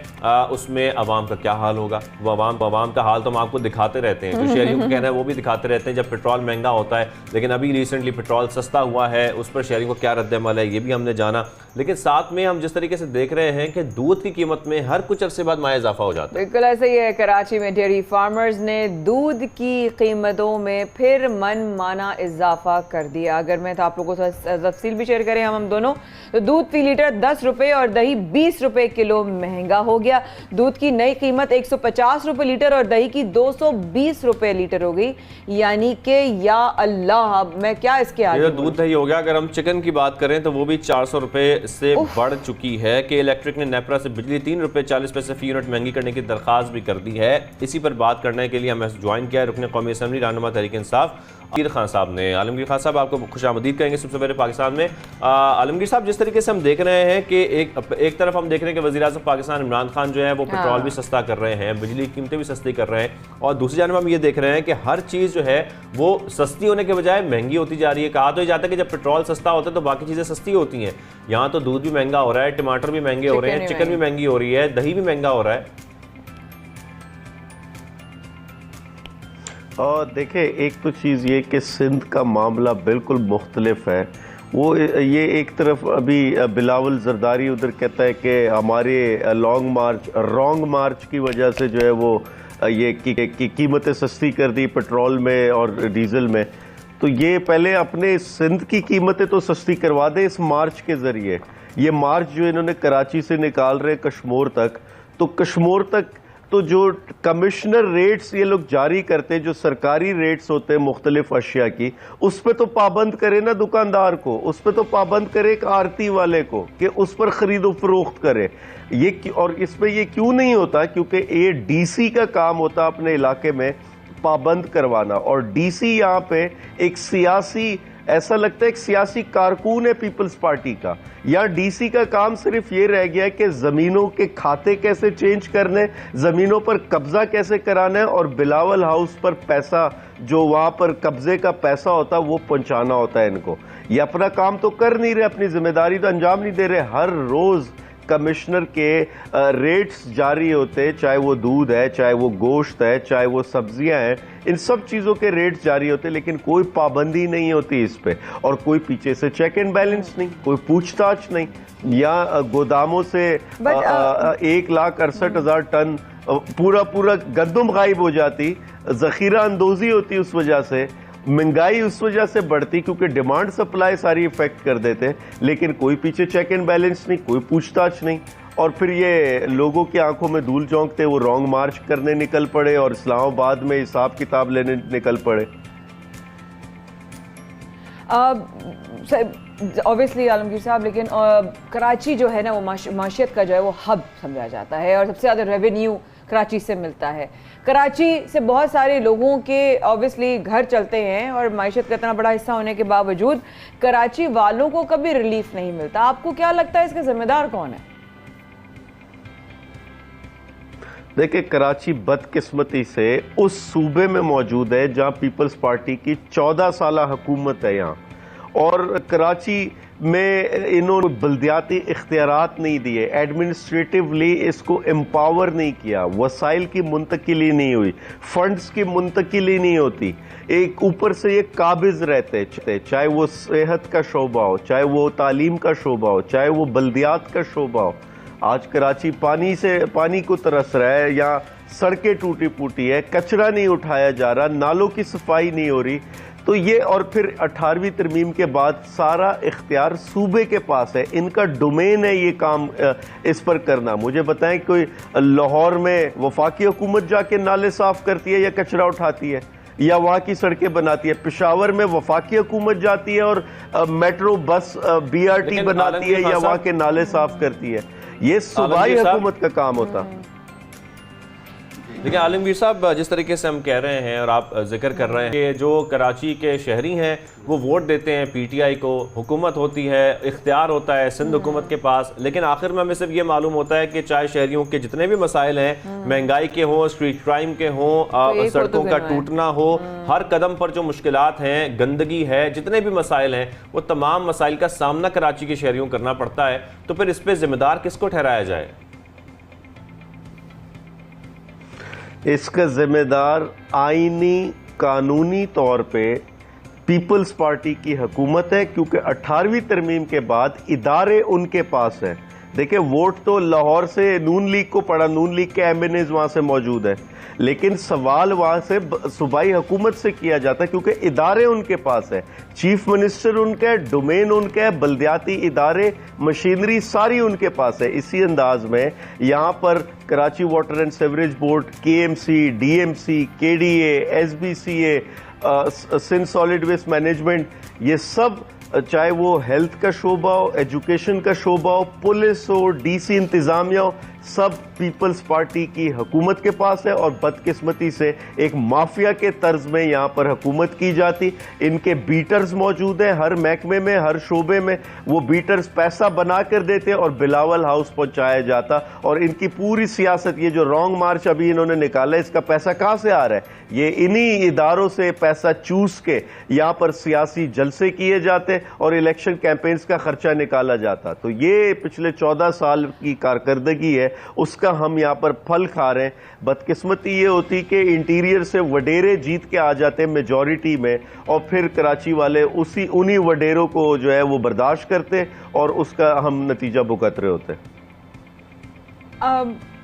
उसमें आवाम का क्या हाल होगा। वो आवाम का हाल तो हम आपको दिखाते रहते हैं, जो शहरियों का कहना है वो भी दिखाते रहते हैं जब पेट्रोल महंगा होता है। लेकिन अभी रिसेंटली पेट्रोल सस्ता हुआ है, उस पर शहरियों को क्या रद्द-ए-अमल है ये भी हमने जाना। लेकिन साथ में हम जिस तरीके से देख रहे हैं कि दूध की कीमत में हर कुछ अरसे बाद माया इजाफा हो जाता है। बिल्कुल ऐसे ही है। कराची में डेयरी फार्मर्स ने दूध की कीमतों में फिर मनमाना इजाफा कर दिया। अगर मैं तो आप लोगों को तफसील भी शेयर करें हम दोनों, तो दूध फी लीटर 10 रुपये और दही 20 रुपये किलो महंगा हो गया। दूध की नई कीमत 150 रुपये लीटर और दही की 220 रुपये लीटर हो गई। यानी कि या अल्लाह, मैं क्या इसके आगे दूध दही हो गया। अगर हम चिकन की बात करें तो वो भी 400 रुपये से बढ़ चुकी है कि इलेक्ट्रिक ने नेपरा से बिजली 3 रुपये 40 पैसे फी यूनिट महंगी करने की दरखास्त भी कर दी है। इसी पर बात करने के लिए हमें ज्वाइन किया है रुकन कौमी असम्बली रहनुमा तहरीक इंसाफ आलमगीर खान साहब ने। आलमगीर खान साहब, आपको खुशामदीद कहेंगे सबसे पहले पाकिस्तान में। आलमगीर साहब, जिस तरीके से हम देख रहे हैं कि एक तरफ हम देख रहे हैं कि वज़ीर-ए-आज़म पाकिस्तान इमरान खान जो है वो पेट्रोल भी सस्ता कर रहे हैं, बिजली की कीमतें भी सस्ती कर रहे हैं, और दूसरी जानब हम ये देख रहे हैं कि हर चीज़ जो है वो सस्ती होने के बजाय महंगी होती जा रही है। कहा तो ये जाता है कि जब पेट्रोल सस्ता होता है तो बाकी चीज़ें सस्ती होती हैं। यहाँ तो दूध भी महंगा हो रहा है, टमाटर भी महंगे हो रहे हैं, चिकन भी महंगी हो रही है, दही भी महंगा हो रहा है। और देखें, एक तो चीज़ ये कि सिंध का मामला बिल्कुल मुख्तलिफ है। वो ये एक तरफ अभी बिलावल जरदारी उधर कहता है कि हमारे रॉन्ग मार्च की वजह से जो है वो ये कीमतें सस्ती कर दी पेट्रोल में और डीजल में। तो ये पहले अपने सिंध की कीमतें तो सस्ती करवा दे इस मार्च के ज़रिए। ये मार्च जो इन्होंने कराची से निकाल रहे कश्मीर तक, तो कश्मीर तक तो जो कमिश्नर रेट्स ये लोग जारी करते हैं, जो सरकारी रेट्स होते हैं मुख्तलिफ अशिया की, उस पर तो पाबंद करे ना दुकानदार को, उस पर तो पाबंद करे एक आरती वाले को कि उस पर खरीदो फरोख्त करे। ये और इस पर ये क्यों नहीं होता? क्योंकि ये डीसी का काम होता अपने इलाके में पाबंद करवाना, और डीसी यहाँ पे एक सियासी, ऐसा लगता है एक सियासी कारकुन है पीपल्स पार्टी का। या डीसी का काम सिर्फ ये रह गया है कि जमीनों के खाते कैसे चेंज करने, जमीनों पर कब्जा कैसे कराना है, और बिलावल हाउस पर पैसा, जो वहां पर कब्जे का पैसा होता है वो पहुंचाना होता है इनको। ये अपना काम तो कर नहीं रहे, अपनी जिम्मेदारी तो अंजाम नहीं दे रहे। हर रोज कमिश्नर के रेट्स जारी होते, चाहे वो दूध है, चाहे वो गोश्त है, चाहे वो सब्जियां हैं, इन सब चीज़ों के रेट्स जारी होते, लेकिन कोई पाबंदी नहीं होती इस पे, और कोई पीछे से चेक एंड बैलेंस नहीं, कोई पूछताछ नहीं। या गोदामों से 1,68,000 टन पूरा गंदम गायब हो जाती, जखीरा अंदोजी होती, उस वजह से महंगाई उस वजह से बढ़ती क्योंकि डिमांड सप्लाई सारी इफेक्ट कर देते, लेकिन कोई पीछे चेक एंड बैलेंस नहीं, कोई पूछताछ नहीं। और फिर ये लोगों की आंखों में धूल झोंकते वो रॉन्ग मार्च करने निकल पड़े और इस्लामाबाद में हिसाब किताब लेने निकल पड़े। ऑब्वियसली आलमगीर साहब, लेकिन कराची जो है ना वो माशियत का जो है वो हब समझा जाता है और सबसे ज़्यादा रेवेन्यू कराची से मिलता है। कराची से बहुत सारे लोगों के ऑब्वियसली घर चलते हैं और माशियत का इतना बड़ा हिस्सा होने के बावजूद कराची वालों को कभी रिलीफ नहीं मिलता। आपको क्या लगता है इसका जिम्मेदार कौन है? देखिए, कराची बदकिस्मती से उस सूबे में मौजूद है जहां पीपल्स पार्टी की 14 साल हुकूमत है यहाँ, और कराची में इन्होंने बल्दियाती इख्तियारात नहीं दिए, एडमिनिस्ट्रेटिवली इसको एम्पावर नहीं किया, वसाइल की मुंतकिली नहीं हुई, फंड्स की मुंतकिली नहीं होती। एक ऊपर से ये काबिज रहते, चाहे वो सेहत का शोबा हो, चाहे वो तालीम का शोबा हो, चाहे वो बल्दियात का शोबा हो। आज कराची पानी को तरस रहा है, या सड़कें टूटी फूटी है, कचरा नहीं उठाया जा रहा, नालों की सफाई नहीं हो रही। तो ये, और फिर 18वीं तरमीम के बाद सारा इख्तियार सूबे के पास है, इनका डोमेन है ये काम इस पर करना। मुझे बताएं, कोई लाहौर में वफाकी हुकूमत जाके नाले साफ करती है या कचरा उठाती है या वहाँ की सड़कें बनाती है? पेशावर में वफाकी हुकूमत जाती है और मेट्रो बस BRT बनाती है या वहाँ के नाले साफ करती है? ये सूबाई हुकूमत का काम होता। लेकिन आलमगीर साहब, जिस तरीके से हम कह रहे हैं और आप जिक्र कर रहे हैं कि जो कराची के शहरी हैं वो वोट देते हैं पीटीआई को, हुकूमत होती है, इख्तियार होता है सिंध हुकूमत के पास, लेकिन आखिर में हमें सिर्फ ये मालूम होता है कि चाहे शहरियों के जितने भी मसाइल हैं, महंगाई के हों, स्ट्रीट क्राइम के हों, सड़कों का टूटना हो, हर कदम पर जो मुश्किलात हैं, गंदगी है, जितने भी मसाइल हैं, वो तमाम मसाइल का सामना कराची के शहरियों को करना पड़ता है। तो फिर इस पर जिम्मेदार किसको ठहराया जाए? इसका जिम्मेदार आईनी कानूनी तौर पे पीपल्स पार्टी की हुकूमत है, क्योंकि 18वीं तरमीम के बाद इदारे उनके पास है। देखिए, वोट तो लाहौर से नून लीग को पड़ा, नून लीग के एमएनएज वहां से मौजूद है, लेकिन सवाल वहां से सूबाई हुकूमत से किया जाता है, क्योंकि इदारे उनके पास है। चीफ मिनिस्टर उनका है, डोमेन उनका है, बल्दियाती इदारे, मशीनरी सारी उनके पास है। इसी अंदाज में यहाँ पर Karachi water and sewerage board, KMC, DMC, KDA, SBCA, Sindh solid waste management, ये सब, चाहे वो हेल्थ का शोबा हो, एजुकेशन का शोबा हो, पुलिस हो, डीसी इंतजामिया हो, सब पीपल्स पार्टी की हुकूमत के पास है। और बदकिस्मती से एक माफिया के तर्ज में यहाँ पर हुकूमत की जाती। इनके बीटर्स मौजूद हैं हर महकमे में, हर शोबे में। वो बीटर्स पैसा बना कर देते और बिलावल हाउस पहुंचाया जाता। और इनकी पूरी सियासत, ये जो रॉन्ग मार्च अभी इन्होंने निकाला, इसका पैसा कहाँ से आ रहा है? ये इन्हीं इदारों से पैसा चूस के यहाँ पर सियासी जलसे किए जाते और इलेक्शन कैंपेन्स का खर्चा निकाला जाता। तो ये पिछले 14 साल की कारकर्दगी है, उसका हम यहाँ पर फल खा रहे हैं। बदकिस्मती ये होती कि इंटीरियर से वडेरे जीत के आ जाते हैं मेजॉरिटी में, और फिर कराची वाले उन्हीं वडेरों को जो है वो बर्दाश्त करते और उसका हम नतीजा भुगत रहे होते।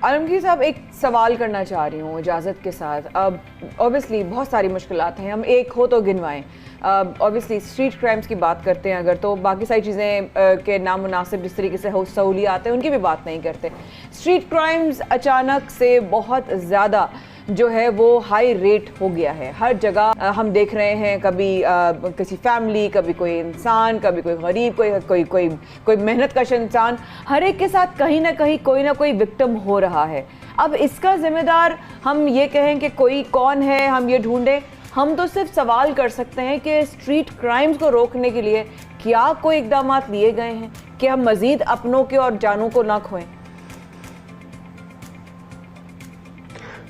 आलमगीर साहब, एक सवाल करना चाह रही हूँ इजाज़त के साथ। अब ऑब्वियसली बहुत सारी मुश्किलात हैं, हम एक हो तो गिनवाएं। ऑब्वियसली स्ट्रीट क्राइम्स की बात करते हैं अगर, तो बाकी सारी चीज़ें के नामुनासिब जिस तरीके से सहूलियात हैं उनकी भी बात नहीं करते। स्ट्रीट क्राइम्स अचानक से बहुत ज़्यादा जो है वो हाई रेट हो गया है। हर जगह हम देख रहे हैं, कभी किसी फैमिली, कभी कोई इंसान, कभी कोई गरीब, कोई मेहनत कश इंसान, हर एक के साथ कहीं ना कहीं कोई ना कोई विक्टिम हो रहा है। अब इसका जिम्मेदार हम ये कहें कि कोई कौन है, हम ये ढूंढें, हम तो सिर्फ सवाल कर सकते हैं कि स्ट्रीट क्राइम्स को रोकने के लिए क्या कोई इकदाम लिए गए हैं कि हम मजीद अपनों के और जानों को ना खोएं?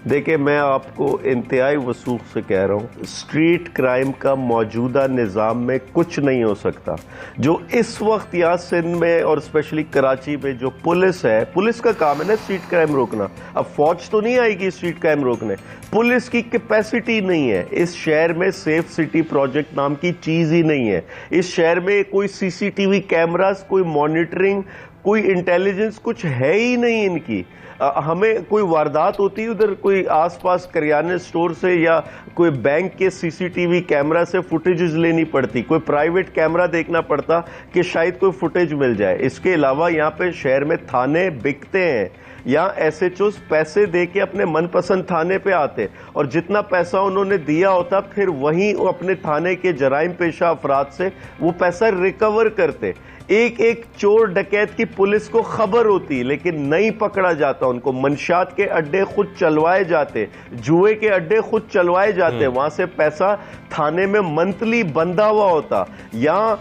देखिए, मैं आपको इंतहाई वसूख से कह रहा हूँ, स्ट्रीट क्राइम का मौजूदा निज़ाम में कुछ नहीं हो सकता। जो इस वक्त यहाँ सिंध में और स्पेशली कराची में जो पुलिस है, पुलिस का काम है ना स्ट्रीट क्राइम रोकना। अब फौज तो नहीं आएगी स्ट्रीट क्राइम रोकने, पुलिस की कैपेसिटी नहीं है। इस शहर में सेफ सिटी प्रोजेक्ट नाम की चीज़ ही नहीं है। इस शहर में कोई सीसीटीवी कैमरास, कोई मॉनिटरिंग, कोई इंटेलिजेंस कुछ है ही नहीं इनकी। हमें कोई वारदात होती है उधर कोई आसपास करियाने स्टोर से या कोई बैंक के सीसीटीवी कैमरा से फुटेजेस लेनी पड़ती, कोई प्राइवेट कैमरा देखना पड़ता कि शायद कोई फुटेज मिल जाए। इसके अलावा यहाँ पे शहर में थाने बिकते हैं, यहाँ एसएचओस पैसे दे के अपने मनपसंद थाने पे आते और जितना पैसा उन्होंने दिया होता फिर वहीं अपने थाने के जराइम पेशा अफराद से वो पैसा रिकवर करते। एक एक चोर डकैत की पुलिस को खबर होती लेकिन नहीं पकड़ा जाता उनको। मंशात के अड्डे खुद चलवाए जाते, जुए के अड्डे खुद चलवाए जाते, वहां से पैसा थाने में मंथली बंधा हुआ होता। यहाँ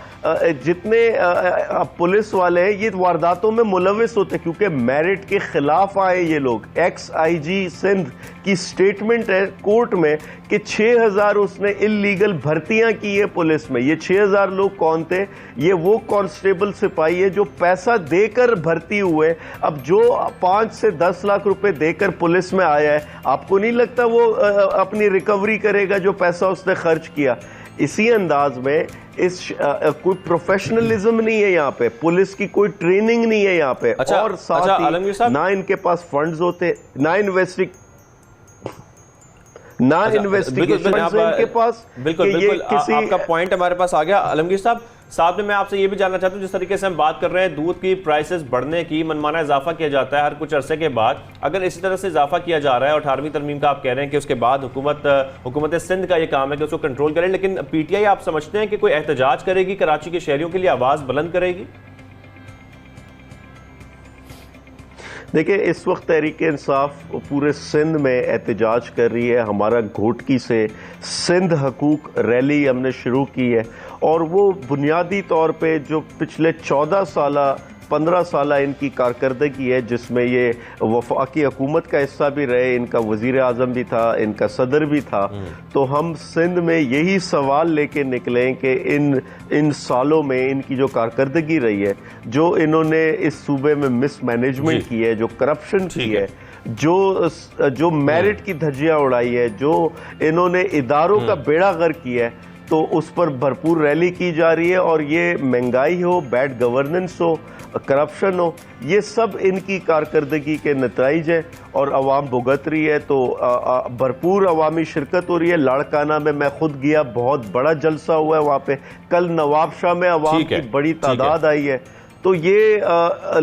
जितने पुलिस वाले हैं ये वारदातों में मुलविस होते क्योंकि मेरिट के खिलाफ आए ये लोग। एक्स आईजी सिंध की स्टेटमेंट है कोर्ट में कि 6000 उसने इलीगल भर्तियां की है पुलिस में। ये 6000 लोग कौन थे? ये वो कांस्टेबल सिपाही है जो पैसा देकर भर्ती हुए। अब जो 5 से 10 लाख रुपए देकर पुलिस में आया है, आपको नहीं लगता वो अपनी रिकवरी करेगा जो पैसा उसने खर्च किया? इसी अंदाज में कोई प्रोफेशनलिज्म नहीं है यहाँ पे, पुलिस की कोई ट्रेनिंग नहीं है यहाँ पे। और साथ ही ना इनके पास फंड्स होते, ना इन्वेस्टिगेशन इनके पास। बिल्कुल आपका पॉइंट हमारे पास आ गया आलमगीर साहब। साथ में मैं आपसे ये भी जानना चाहता हूँ, जिस तरीके से हम बात कर रहे हैं दूध की प्राइसेस बढ़ने की, मनमाना इजाफा किया जाता है हर कुछ अरसे के बाद। अगर इसी तरह से इजाफा किया जा रहा है और 18वीं तरमीम का आप कह रहे हैं कि उसके बाद हुकूमत सिंध का ये काम है कि उसको कंट्रोल करें, लेकिन पीटीआई आप समझते हैं कि कोई एहतजाज करेगी, कराची के शहरियों के लिए आवाज बुलंद करेगी? देखिए, इस वक्त तहरीक इंसाफ पूरे सिंध में एहतजाज कर रही है। हमारा घोटकी से सिंध हकूक रैली हमने शुरू की है और वो बुनियादी तौर पे जो पिछले 15 साल इनकी कारकर्दगी है, जिसमें ये वफाकी हुकूमत का हिस्सा भी रहे, इनका वज़ीर आज़म भी था, इनका सदर भी था, तो हम सिंध में यही सवाल लेके निकले कि इन सालों में इनकी जो कारकर्दगी रही है, जो इन्होंने इस सूबे में मिसमैनेजमेंट की है, जो करप्शन की है, जो मेरिट की धज्जियां उड़ाई है, जो इन्होंने इदारों का बेड़ा गर्क किया है, तो उस पर भरपूर रैली की जा रही है। और ये महंगाई हो, बैड गवर्नेंस हो, करप्शन हो, ये सब इनकी कारकर्दगी के नताइज है और अवाम भुगत रही है। तो भरपूर अवामी शिरकत हो रही है। लाड़काना में मैं खुद गया, बहुत बड़ा जलसा हुआ है वहाँ पे। कल नवाबशाह में अवाम की बड़ी तादाद आई है। तो ये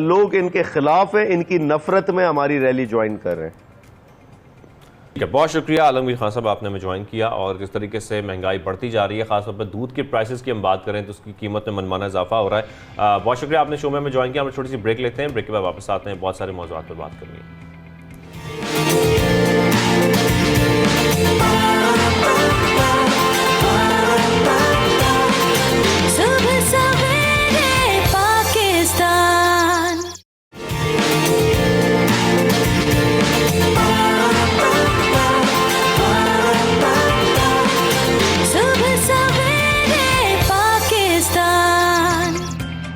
लोग इनके खिलाफ हैं, इनकी नफरत में हमारी रैली ज्वाइन कर रहे हैं। बहुत शुक्रिया आलमगीर खान साहब, आपने हमें ज्वाइन किया। और जिस तरीके से महंगाई बढ़ती जा रही है, खासतौर पर दूध के प्राइसेस की हम बात करें तो उसकी कीमत में मनमाना इजाफा हो रहा है। बहुत शुक्रिया, आपने शो में हमें ज्वाइन किया। हम छोटी सी ब्रेक लेते हैं, ब्रेक के बाद वापस आते हैं, बहुत सारे मौज़ूआत पर बात करनी है।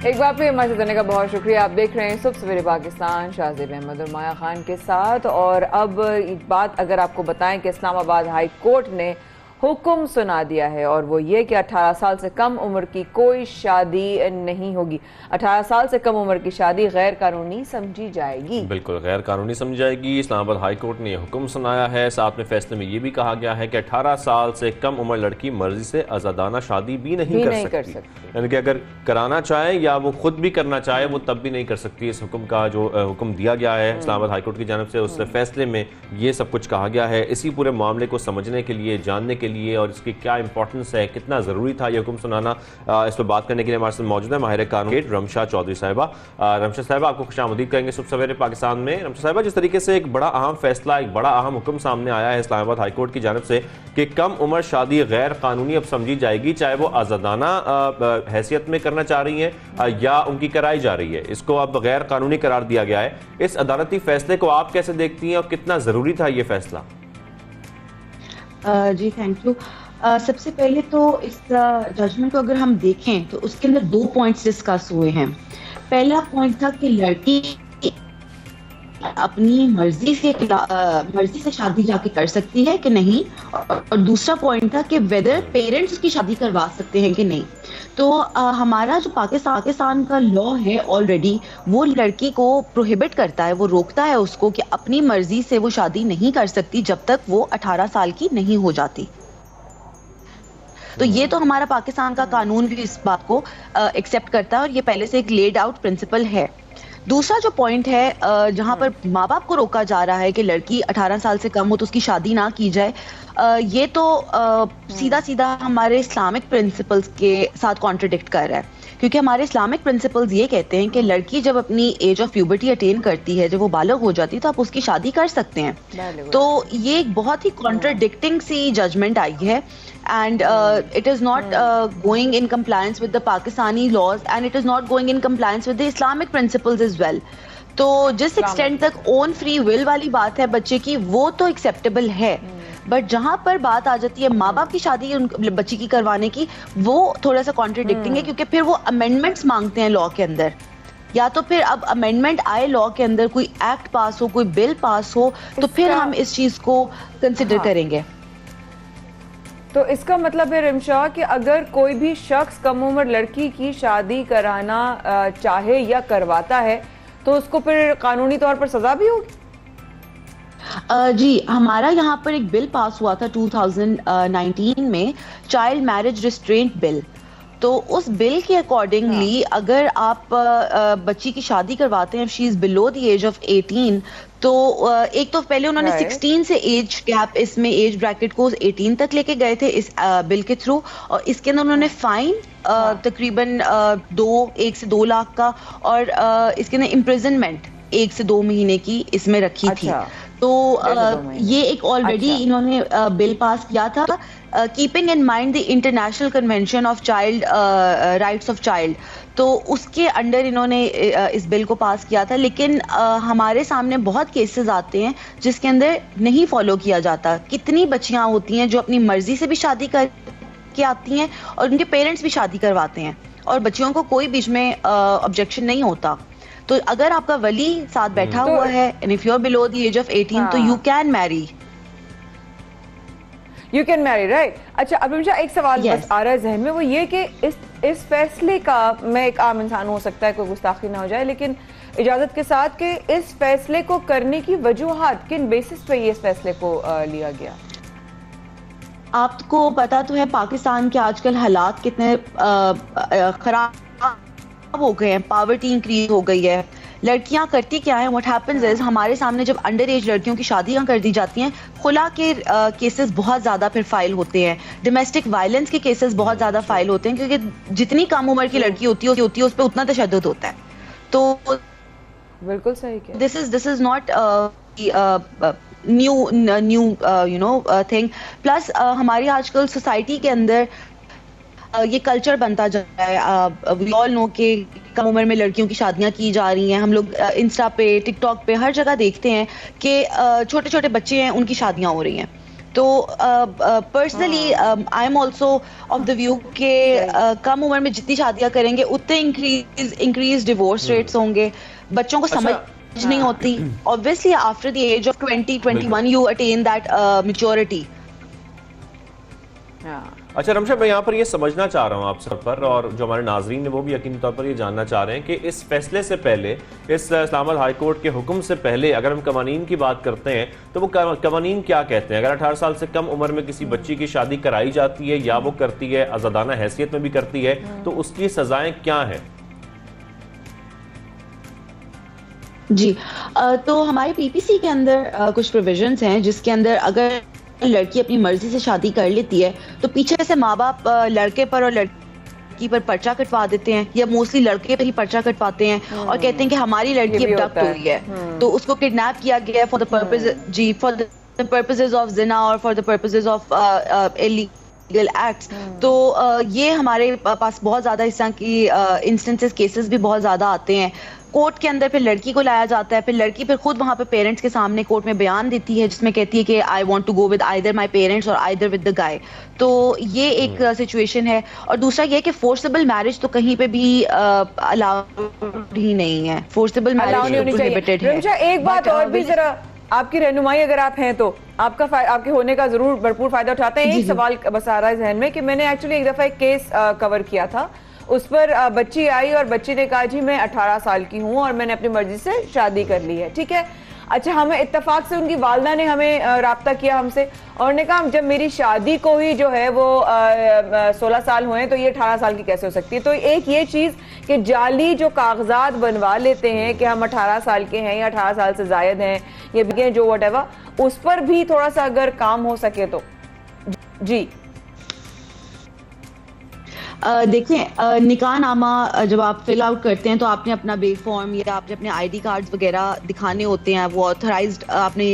एक बार फिर हमारे साथ रहने का बहुत शुक्रिया। आप देख रहे हैं सुबह सवेरे पाकिस्तान, शाहज़ेब अहमद और माया खान के साथ। और अब एक बात अगर आपको बताएं कि इस्लामाबाद हाई कोर्ट ने हुक्म सुना दिया है, और वो ये कि 18 साल से कम उम्र की कोई शादी नहीं होगी। 18 साल से कम उम्र की शादी गैर कानूनी समझी जाएगी। बिल्कुल गैर कानूनी समझी जाएगी। इस्लामाबाद हाई कोर्ट ने हुक्म सुनाया है। साथ में फैसले में ये भी कहा गया है कि 18 साल से कम उम्र लड़की मर्जी से आज़ादाना शादी भी नहीं कर सकती। यानी कि अगर कराना चाहे या वो खुद भी करना चाहे, वो तब भी नहीं कर सकती। इस हुक्म का जो हुक्म दिया गया है इस्लामाबाद हाई कोर्ट की जानिब से, उस फैसले में ये सब कुछ कहा गया है। इसी पूरे मामले को समझने के लिए, जानने के लिए और इसकी क्या इंपॉर्टेंस है, कितना ज़रूरी था ये हुक्म सुनाना, इस पर बात करने के लिए हमारे साथ मौजूद है माहिर कानून रमशा चौधरी साहिबा। रमशा साहिबा, आपको खुशामदीद करेंगे सुबह सवेरे पाकिस्तान में। रमशा साहिबा, जिस तरीके से एक बड़ा अहम फैसला, एक बड़ा अहम हुक्म सामने आया है इस्लामाबाद हाई कोर्ट की जानिब से कि कम उम्र शादी गैर कानूनी अब समझी जाएगी, चाहे वो आज़ादाना हैसियत में करना चाह रही है या उनकी कराई जा रही है, इसको अब गैर कानूनी करार दिया गया है। इस अदालती फैसले को आप कैसे देखती हैं और कितना ज़रूरी था ये फैसला? जी थैंक यू। सबसे पहले तो इस जजमेंट को अगर हम देखें तो उसके अंदर 2 पॉइंट्स डिस्कस हुए हैं। पहला पॉइंट था कि लड़की अपनी मर्जी से शादी जाके कर सकती है कि नहीं, और दूसरा पॉइंट था कि वेदर पेरेंट्स उसकी शादी करवा सकते हैं कि नहीं। तो हमारा जो पाकिस्तान का लॉ है ऑलरेडी, वो लड़की को प्रोहिबिट करता है, वो रोकता है उसको कि अपनी मर्जी से वो शादी नहीं कर सकती जब तक वो 18 साल की नहीं हो जाती। तो ये तो हमारा पाकिस्तान का कानून भी इस बात को एक्सेप्ट करता है और ये पहले से एक लेड आउट प्रिंसिपल है। दूसरा जो पॉइंट है जहां पर माँ बाप को रोका जा रहा है कि लड़की 18 साल से कम हो तो उसकी शादी ना की जाए, ये तो सीधा सीधा हमारे इस्लामिक प्रिंसिपल्स के साथ कॉन्ट्रडिक्ट कर रहा है, क्योंकि हमारे इस्लामिक प्रिंसिपल्स ये कहते हैं कि लड़की जब अपनी एज ऑफ प्यूबर्टी अटेन करती है, जब वो बालिग हो जाती है, तो आप उसकी शादी कर सकते हैं। तो ये एक बहुत ही कॉन्ट्रडिक्टिंग सी जजमेंट आई है and it is not going in compliance with the Pakistani laws and it is not going in compliance with the Islamic principles as well. तो जिस एक्सटेंट तक ओन फ्री विल वाली बात है बच्चे की, वो तो एक्सेप्टेबल है, बट जहां पर बात आ जाती है माँ बाप की शादी बच्ची की करवाने की, वो थोड़ा सा कॉन्ट्रडिक्टिंग है, क्योंकि फिर वो अमेंडमेंट्स मांगते हैं लॉ के अंदर। या तो फिर अब अमेंडमेंट आए लॉ के अंदर, कोई एक्ट पास हो, कोई बिल पास हो, तो फिर हम इस चीज को कंसिडर करेंगे। तो इसका मतलब है रिमशा कि अगर कोई भी शख्स कम उम्र लड़की की शादी कराना चाहे या करवाता है तो उसको फिर कानूनी तौर पर सजा भी होगी? जी, हमारा यहाँ पर एक बिल पास हुआ था 2019 में, चाइल्ड मैरिज रिस्ट्रेंट बिल। तो उस बिल के अकॉर्डिंगली अगर आप बच्ची की शादी करवाते हैं, she is below the age of 18, तो एक तो पहले उन्होंने 16 से एज गैप, इसमें एज ब्रैकेट को 18 तक लेके गए थे इस बिल के थ्रू, और इसके अंदर उन्होंने फाइन तकरीबन 1 से 2 लाख का, और इसके अंदर इम्प्रिजनमेंट 1 से 2 महीने की इसमें रखी थी। तो ये एक ऑलरेडी इन्होंने बिल पास किया था, keeping in mind the international convention of child rights of child, तो उसके अंडर इन्होंने इस बिल को पास किया था। लेकिन हमारे सामने बहुत केसेस आते हैं जिसके अंदर नहीं फॉलो किया जाता। कितनी बच्चियां होती हैं जो अपनी मर्जी से भी शादी करके आती हैं और उनके पेरेंट्स भी शादी करवाते हैं और बच्चियों को कोई बीच में ऑब्जेक्शन नहीं होता। तो अगर आपका वली साथ बैठा हुआ है and if you are below the age of 18 तो you can marry, you can marry, right. अच्छा, अब मुझे एक सवाल बस आ रहा है जहन में, वो ये कि इस फैसले का, मैं एक आम इंसान हो सकता है कोई गुस्ताखी ना हो जाए, लेकिन इजाजत के साथ कि इस फैसले को करने की वजूहात किन बेसिस पे ये इस फैसले को लिया गया? आपको पता तो है पाकिस्तान के आजकल हालात कितने खराब हो गए हैं, पावर्टी इंक्रीज हो गई है। लड़कियां करती क्या है, व्हाट हैपेंस इज, हमारे सामने जब अंडर एज लड़कियों की शादियां कर दी जाती हैं, खुला के केसेस बहुत ज़्यादा फिर फाइल होते हैं, डोमेस्टिक वायलेंस के केसेस बहुत ज़्यादा फाइल होते हैं, क्योंकि जितनी कम उम्र की लड़की होती है उस पर उतना तशद्दुद होता है। तो बिल्कुल सही कहा। This is not new you know thing. Plus हमारी आजकल सोसाइटी के अंदर ये कल्चर बनता जा रहा है। वी ऑल नो कि कम उम्र में लड़कियों की शादियां की जा रही हैं। हम लोग इंस्टा पे, टिकटॉक पे, हर जगह देखते हैं कि छोटे छोटे बच्चे हैं, उनकी शादियां हो रही हैं। तो personally I am also of the view के कम उम्र में जितनी शादियां करेंगे उतने इंक्रीज डिवोर्स रेट्स होंगे। बच्चों को समझ नहीं होती। Obviously after the age of 20-21 you attain that maturity. अच्छा रमशा, मैं यहाँ पर ये समझना चाह रहा हूँ आप सब पर, और जो हमारे नाजरीन है वो भी यकीनी तौर पर ये जानना चाह रहे हैं कि इस फैसले से पहले, इस इस्लामाबाद हाई कोर्ट के हुक्म से पहले अगर हम कवानीन की बात करते हैं तो वो कवानीन क्या कहते हैं? अगर 18 साल से कम उम्र में किसी बच्ची की शादी कराई जाती है या वो करती है, आज़ादाना हैसियत में भी करती है, तो उसकी सजाएं क्या हैं? जी, तो हमारे पीपीसी के अंदर कुछ प्रोविजंस हैं जिसके अंदर अगर लड़की अपनी मर्जी से शादी कर लेती है तो पीछे से माँ बाप लड़के पर और लड़की पर पर्चा कटवा देते हैं, या मोस्टली लड़के पर ही पर्चा कटवाते हैं और कहते हैं कि हमारी लड़की अबडक्ट हुई है तो उसको किडनैप किया गया है for the purpose for the purposes of जिना और for the purposes of illegal acts. तो ये हमारे पास बहुत ज्यादा इस तरह की इंस्टेंसेस, केसेस भी बहुत ज्यादा आते हैं। कोर्ट के अंदर फिर लड़की को लाया जाता है, फिर लड़की फिर खुद वहाँ पे पेरेंट्स के सामने कोर्ट में बयान देती है जिसमें कहती है कि I want to go with either my parents और आइदर विद द गाय। तो ये एक सिचुएशन है। और दूसरा ये कि फोर्सेबल मैरिज तो कहीं पे भी अलाउड ही नहीं है, फोर्सेबल मैरिज प्रोहिबिटेड है। एक बात और भी जरा आपकी रहनुमाई अगर आप हैं तो आपके होने का जरूर भरपूर फायदा उठाते हैं। एक सवाल बस आ रहा है जहन में कि मैंने एक्चुअली एक दफा एक केस कवर किया था, उस पर बच्ची आई और बच्ची ने कहा जी मैं 18 साल की हूँ और मैंने अपनी मर्जी से शादी कर ली है, ठीक है। अच्छा, हमें इत्तेफाक से उनकी वालदा ने हमें राब्ता किया हमसे और ने कहा जब मेरी शादी को ही जो है वो 16 साल हुए तो ये 18 साल की कैसे हो सकती है। तो एक ये चीज़ कि जाली जो कागजात बनवा लेते हैं कि हम 18 साल के हैं या 18 साल से जायद हैं, ये भी जो व्हाटएवर, उस पर भी थोड़ा सा अगर काम हो सके तो। जी देखिए, निकाह नामा जब आप फिल आउट करते हैं तो आपने अपना बे फॉर्म या आपने अपने आईडी कार्ड्स वगैरह दिखाने होते हैं, वो ऑथराइज्ड आपने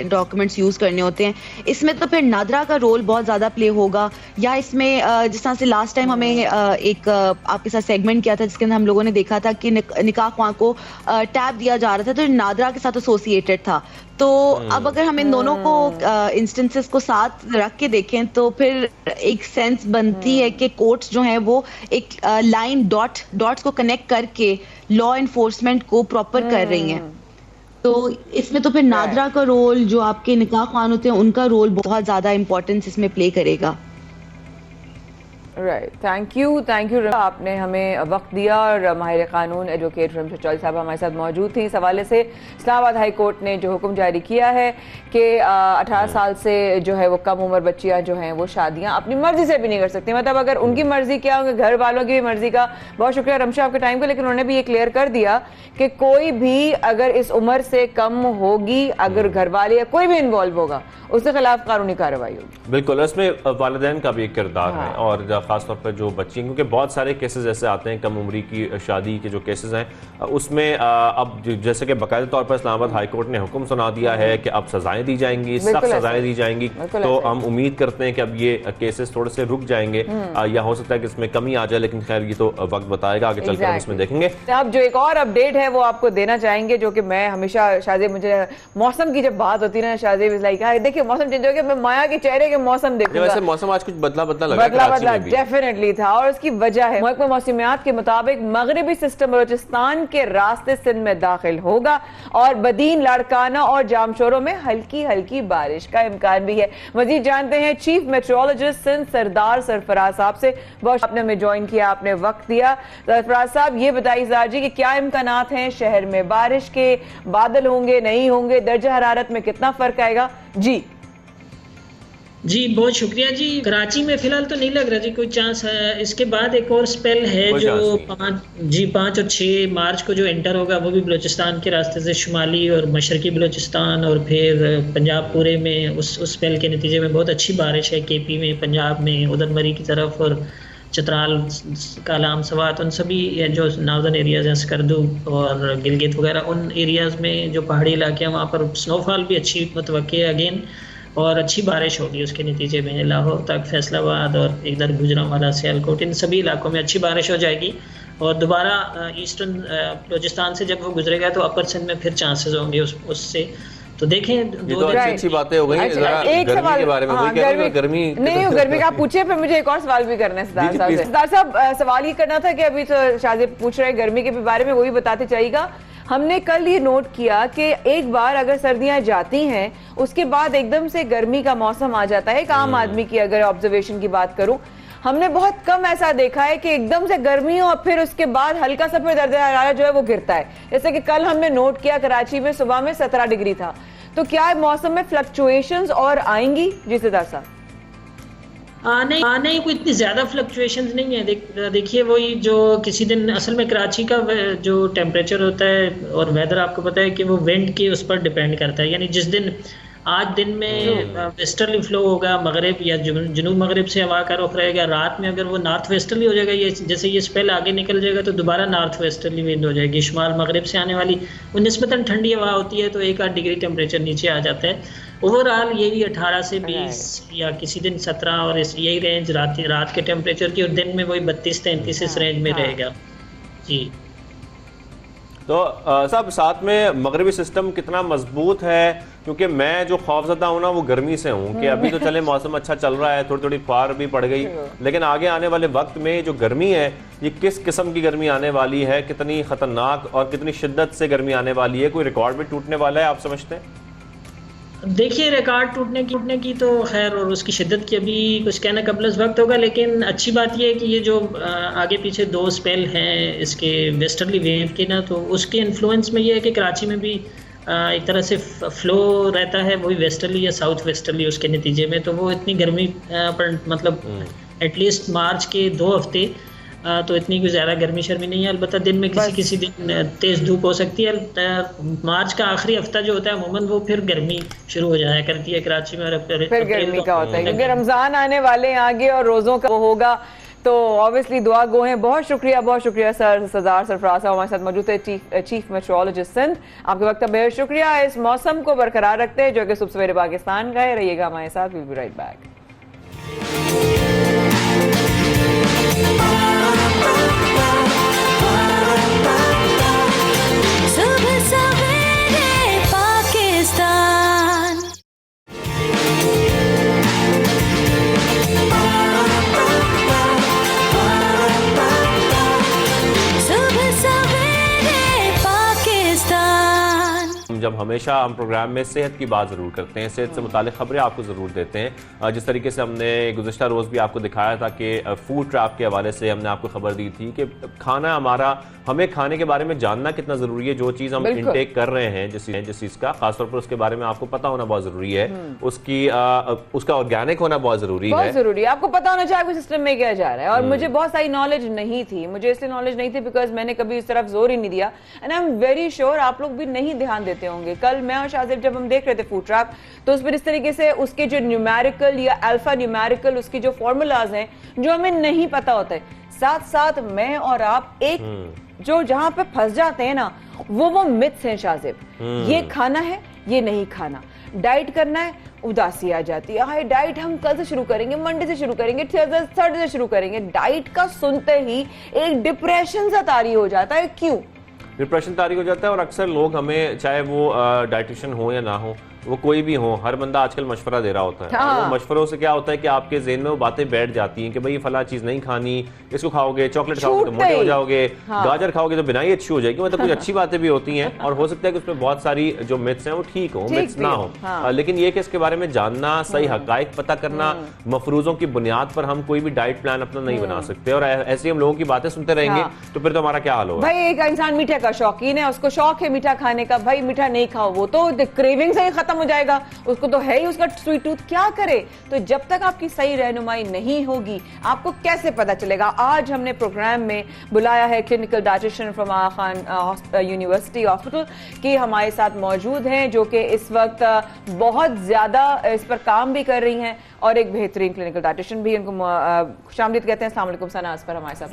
डॉक्यूमेंट्स यूज़ करने होते हैं। इसमें तो फिर नादरा का रोल बहुत ज़्यादा प्ले होगा, या इसमें जिस तरह से लास्ट टाइम हमें एक आपके साथ सेगमेंट किया था जिसके अंदर हम लोगों ने देखा था कि निकाह ख्वाह को टैब दिया जा रहा था तो नादरा के साथ एसोसिएटेड था। तो अब अगर हम इन दोनों को इंस्टेंसेस को साथ रख के देखें तो फिर एक सेंस बनती है कि कोर्ट्स जो हैं वो एक लाइन डॉट्स को कनेक्ट करके लॉ इन्फोर्समेंट को प्रॉपर कर रही हैं। तो इसमें तो फिर नादरा का रोल, जो आपके निकाह ख्वान होते हैं, उनका रोल बहुत ज्यादा इंपॉर्टेंस इसमें प्ले करेगा। राइट, थैंक यू आपने हमें वक्त दिया और माहिर कानून एडवोकेट रमशा चौधरी साहब हमारे साथ मौजूद थी। इस हवाले से इस्लामाबाद हाई कोर्ट ने जो हुक्म जारी किया है कि 18 साल से जो है वो कम उम्र बच्चियां जो हैं वो शादियां अपनी मर्जी से भी नहीं कर सकती, मतलब अगर उनकी मर्जी क्या होगी, घर वालों की मर्जी का। बहुत शुक्रिया रमशा आपके टाइम को, लेकिन उन्होंने भी ये क्लियर कर दिया कि कोई भी अगर इस उम्र से कम होगी, अगर घर वाले या कोई भी इन्वॉल्व होगा, उसके खिलाफ कानूनी कार्रवाई होगी। बिल्कुल, इसमें वालिदैन का भी एक किरदार है और ख़ासतौर पर जो बच्ची हैं, क्योंकि बहुत सारे केसेस ऐसे आते हैं कम उम्री की शादी के जो केसेस हैं उसमें अब जैसे कि बाकायदा तौर पर इस्लामाबाद हाई कोर्ट ने हुक्म सुना दिया है कि अब सजाएं दी जाएंगी, सख्त सजाएं दी जाएंगी। तो हम उम्मीद करते हैं कि अब ये केसेस थोड़े से रुक जाएंगे या हो सकता है कि इसमें कमी आ जाए, लेकिन खैर ये तो वक्त बताएगा, आगे चलकर हम इसमें देखेंगे। अब जो एक और अपडेट है वो आपको देना चाहेंगे, जो कि मैं हमेशा शादी, मुझे मौसम की जब बात होती है ना, शादी देखिए मौसम चेंज हो गया, मैं माया के चेहरे के मौसम देखूंगा। वैसे मौसम आज कुछ बदला लगा डेफिनेटली था, और उसकी वजह है महकमा मौसमियात के मुताबिक मगरिबी सिस्टम बलोचिस्तान के रास्ते सिंध में दाखिल होगा और बदीन, लाड़काना और जामशोरों में हल्की हल्की बारिश का इम्कान भी है। मजीद जानते हैं चीफ मेट्रोलॉजिस्ट सिंध सरदार सरफराज साहब से। बहुत आपने हमें ज्वाइन किया, आपने वक्त दिया। सरफराज साहब, ये बताइए सरदार जी कि क्या इम्कानात हैं शहर में बारिश के? बादल होंगे, नहीं होंगे? दर्जा हरारत में कितना फर्क आएगा? जी बहुत शुक्रिया जी। कराची में फिलहाल तो नहीं लग रहा जी कोई चांस है। इसके बाद एक और स्पेल है जो 5 और 6 मार्च को जो एंटर होगा, वो भी बलूचिस्तान के रास्ते से शुमाली और मशरकी बलूचिस्तान और फिर पंजाब पूरे में उस स्पेल के नतीजे में बहुत अच्छी बारिश है। केपी में, पंजाब में, उधर मरी की तरफ और चतराल, कालाम, सवात, उन सभी जो नॉर्दर्न एरियाज हैं, स्कर्दू और गिलगित वगैरह, उन एरियाज़ में जो पहाड़ी इलाके हैं वहाँ पर स्नोफॉल भी अच्छी मुतवक्की है अगेन, और अच्छी बारिश होगी उसके नतीजे में। लाहौर तक, फैसलाबाद और इधर गुजरांवाला, सियालकोट, इन सभी इलाकों में अच्छी बारिश हो जाएगी। और दोबारा ईस्टर्न बलूचिस्तान से जब वो गुजरेगा तो अपर सिंध में फिर चांसेस होंगे उससे। तो देखें, दो अच्छी बातें हो गई। एक सवाल के बारे में गर्मी नहीं, गर्मी का आप पूछे, फिर मुझे एक और सवाल भी करना है सरदार साहब से। सरदार साहब, सवाल ये करना था कि अभी तो शादी पूछ रहे हैं गर्मी के बारे में, वही बताते चाहिएगा। हमने कल ये नोट किया कि एक बार अगर सर्दियां जाती हैं उसके बाद एकदम से गर्मी का मौसम आ जाता है। एक आम आदमी की अगर ऑब्जर्वेशन की बात करूं, हमने बहुत कम ऐसा देखा है कि एकदम से गर्मी और फिर उसके बाद हल्का सा फिर दर्जा हरारत जो है वो गिरता है। जैसे कि कल हमने नोट किया कराची में सुबह में 17 डिग्री था। तो क्या मौसम में फ्लक्चुएशंस और आएंगी? जी सरदार साहब। नहीं कोई इतनी ज़्यादा फ्लक्चुएशंस नहीं है। देखिए वही जो किसी दिन असल में कराची का जो टेम्परेचर होता है और वेदर आपको पता है कि वो विंड के उस पर डिपेंड करता है। यानी जिस दिन आज दिन में वेस्टर्ली फ्लो होगा, मगरिब या जनूब मगरिब से हवा का रुख रहेगा, रात में अगर वो नॉर्थ वेस्टर्ली हो जाएगा, ये जैसे ये स्पेल आगे निकल जाएगा तो दोबारा नॉर्थ वेस्टर्ली विंड हो जाएगी। शुमाल मगरिब से आने वाली वो निस्बतन ठंडी हवा होती है, तो 1-8 डिग्री टेम्परेचर नीचे आ जाता है। ओवरऑल यही 18 से 20 या किसी दिन 17 और यही रेंज रात के टेम्परेचर की, और दिन में वही 32-33 इस रेंज में रहेगा जी। तो साहब, साथ में मगरबी सिस्टम कितना मजबूत है? क्योंकि मैं जो खौफजदा हूँ ना वो गर्मी से हूँ कि अभी तो चले मौसम अच्छा चल रहा है, थोड़ी थोड़ी फुहार भी पड़ गई, लेकिन आगे आने वाले वक्त में जो गर्मी है ये किस किस्म की गर्मी आने वाली है, कितनी खतरनाक और कितनी शिद्दत से गर्मी आने वाली है? कोई रिकॉर्ड भी टूटने वाला है, आप समझते हैं? देखिए, रिकॉर्ड टूटने की तो खैर और उसकी शिद्दत की अभी कुछ कहना कबलस वक्त होगा, लेकिन अच्छी बात यह है कि ये जो आगे पीछे 2 स्पेल हैं इसके वेस्टर्ली वेव के ना, तो उसके इन्फ्लुएंस में ये है कि कराची में भी एक तरह से फ्लो रहता है, वही वेस्टर्ली या साउथ वेस्टर्ली, उसके नतीजे में तो वो इतनी गर्मी पर मतलब एटलीस्ट मार्च के 2 हफ्ते तो इतनी कोई ज़्यादा गर्मी शर्मी नहीं है। अलबत्ता दिन में किसी दिन तेज़ धूप हो सकती है। मार्च का आखिरी हफ्ता जो होता है अमूमन वो फिर गर्मी शुरू हो जाया करती है कराची में, और फिर गर्मी का होता है क्योंकि रमज़ान आने वाले हैं आगे और रोज़ों का वो होगा, तो ऑब्वियसली दुआ गो हैं। बहुत शुक्रिया सर सरदार सरफराज साहब हमारे साथ मौजूद है, चीफ मेट्रोलॉजिस्ट सिंध। आपके वक्त का बेहद शुक्रिया। इस मौसम को बरकरार रखते हैं जो कि सुबह सवेरे पाकिस्तान का है। रहिएगा हमारे साथ, विल बी राइट बैक। जब हमेशा हम प्रोग्राम में सेहत की बात ज़रूर करते हैं, सेहत से मुतालिक खबरें आपको ज़रूर देते हैं। जिस तरीके से हमने गुज़िश्ता रोज़ भी आपको दिखाया था कि फूड ट्रैप के हवाले से हमने आपको खबर दी थी कि खाना हमारा, हमें खाने के बारे में जानना कितना ज़रूरी है। जो चीज़ हम इनटेक कर रहे हैं जिस चीज़ का, खासतौर पर उसके बारे में आपको पता होना बहुत ज़रूरी है। उसका ऑर्गेनिक होना बहुत ज़रूरी है। आपको पता होना चाहिए सिस्टम में क्या जा रहा है। और मुझे बहुत सारी नॉलेज नहीं थी, मुझे इसलिए नॉलेज नहीं थी बिकॉज मैंने कभी इस तरफ जोर ही नहीं दिया, and I am very sure आप लोग भी नहीं ध्यान देते होंगे। कल मैं और शाजिब जब हम देख रहे थे फूड ट्रैक, तो उस पर इस तरीके से उसके जो न्यूमेरिकल या अल्फा न्यूमेरिकल उसकी जो फॉर्मूलाज हैं जो हमें नहीं पता होते, साथ साथ मैं और आप एक जो जहां पे फंस जाते हैं ना, वो मिथ्स हैं शाजिब। ये खाना है, ये नहीं खाना, डाइट करना है, उदासी आ जाती है, हाय डाइट हम कल से शुरू करेंगे, मंडे से शुरू करेंगे, थर्सडे से शुरू करेंगे। डाइट का सुनते ही एक डिप्रेशन सा तारी हो जाता है। क्यों डिप्रेशन तारी हो जाता है? और अक्सर लोग हमें, चाहे वो डाइटिशियन हो या ना हो, वो कोई भी हो, हर बंदा आजकल मशवरा दे रहा होता है। हाँ। वो मशवरों से क्या होता है कि आपके ज़हन में वो बातें बैठ जाती हैं कि भाई ये फला चीज़ नहीं खानी, इसको खाओगे, चॉकलेट खाओगे तो मोटे हो जाओगे, हाँ। गाजर खाओगे तो बिनाई अच्छी हो जाएगी। मतलब कुछ अच्छी बातें भी होती हैं और हो सकता है कि उसमें बहुत सारी जो मिथ्स हैं वो ठीक हो, मिथ्स ना हो। हाँ। लेकिन ये कि इसके बारे में जानना, सही हकाइक पता करना, मफरूजों की बुनियाद पर हम कोई भी डाइट प्लान अपना नहीं बना सकते। और ऐसे हम लोगों की बातें सुनते रहेंगे तो फिर तो हमारा क्या हाल होगा? भाई एक इंसान मीठे का शौकीन है, उसको शौक है मीठा खाने का, भाई मीठा नहीं खाओ, वो तो क्रेविंग से ही खत्म हो जाएगा, उसको तो है ही उसका स्वीट टूथ, क्या करे? तो जब तक आपकी सही रहनुमाई नहीं होगी, आपको कैसे पता चलेगा? आज हमने प्रोग्राम में बुलाया है clinical dietitian from Aga Khan university hospital की हमारे साथ मौजूद हैं, जो कि इस वक्त बहुत ज्यादा इस पर काम भी कर रही हैं और एक बेहतरीन क्लिनिकल डाइटिशियन भी। उनको खुशामदीद कहते हैं। अस्सलाम वालेकुम सना, पर हमारे साथ।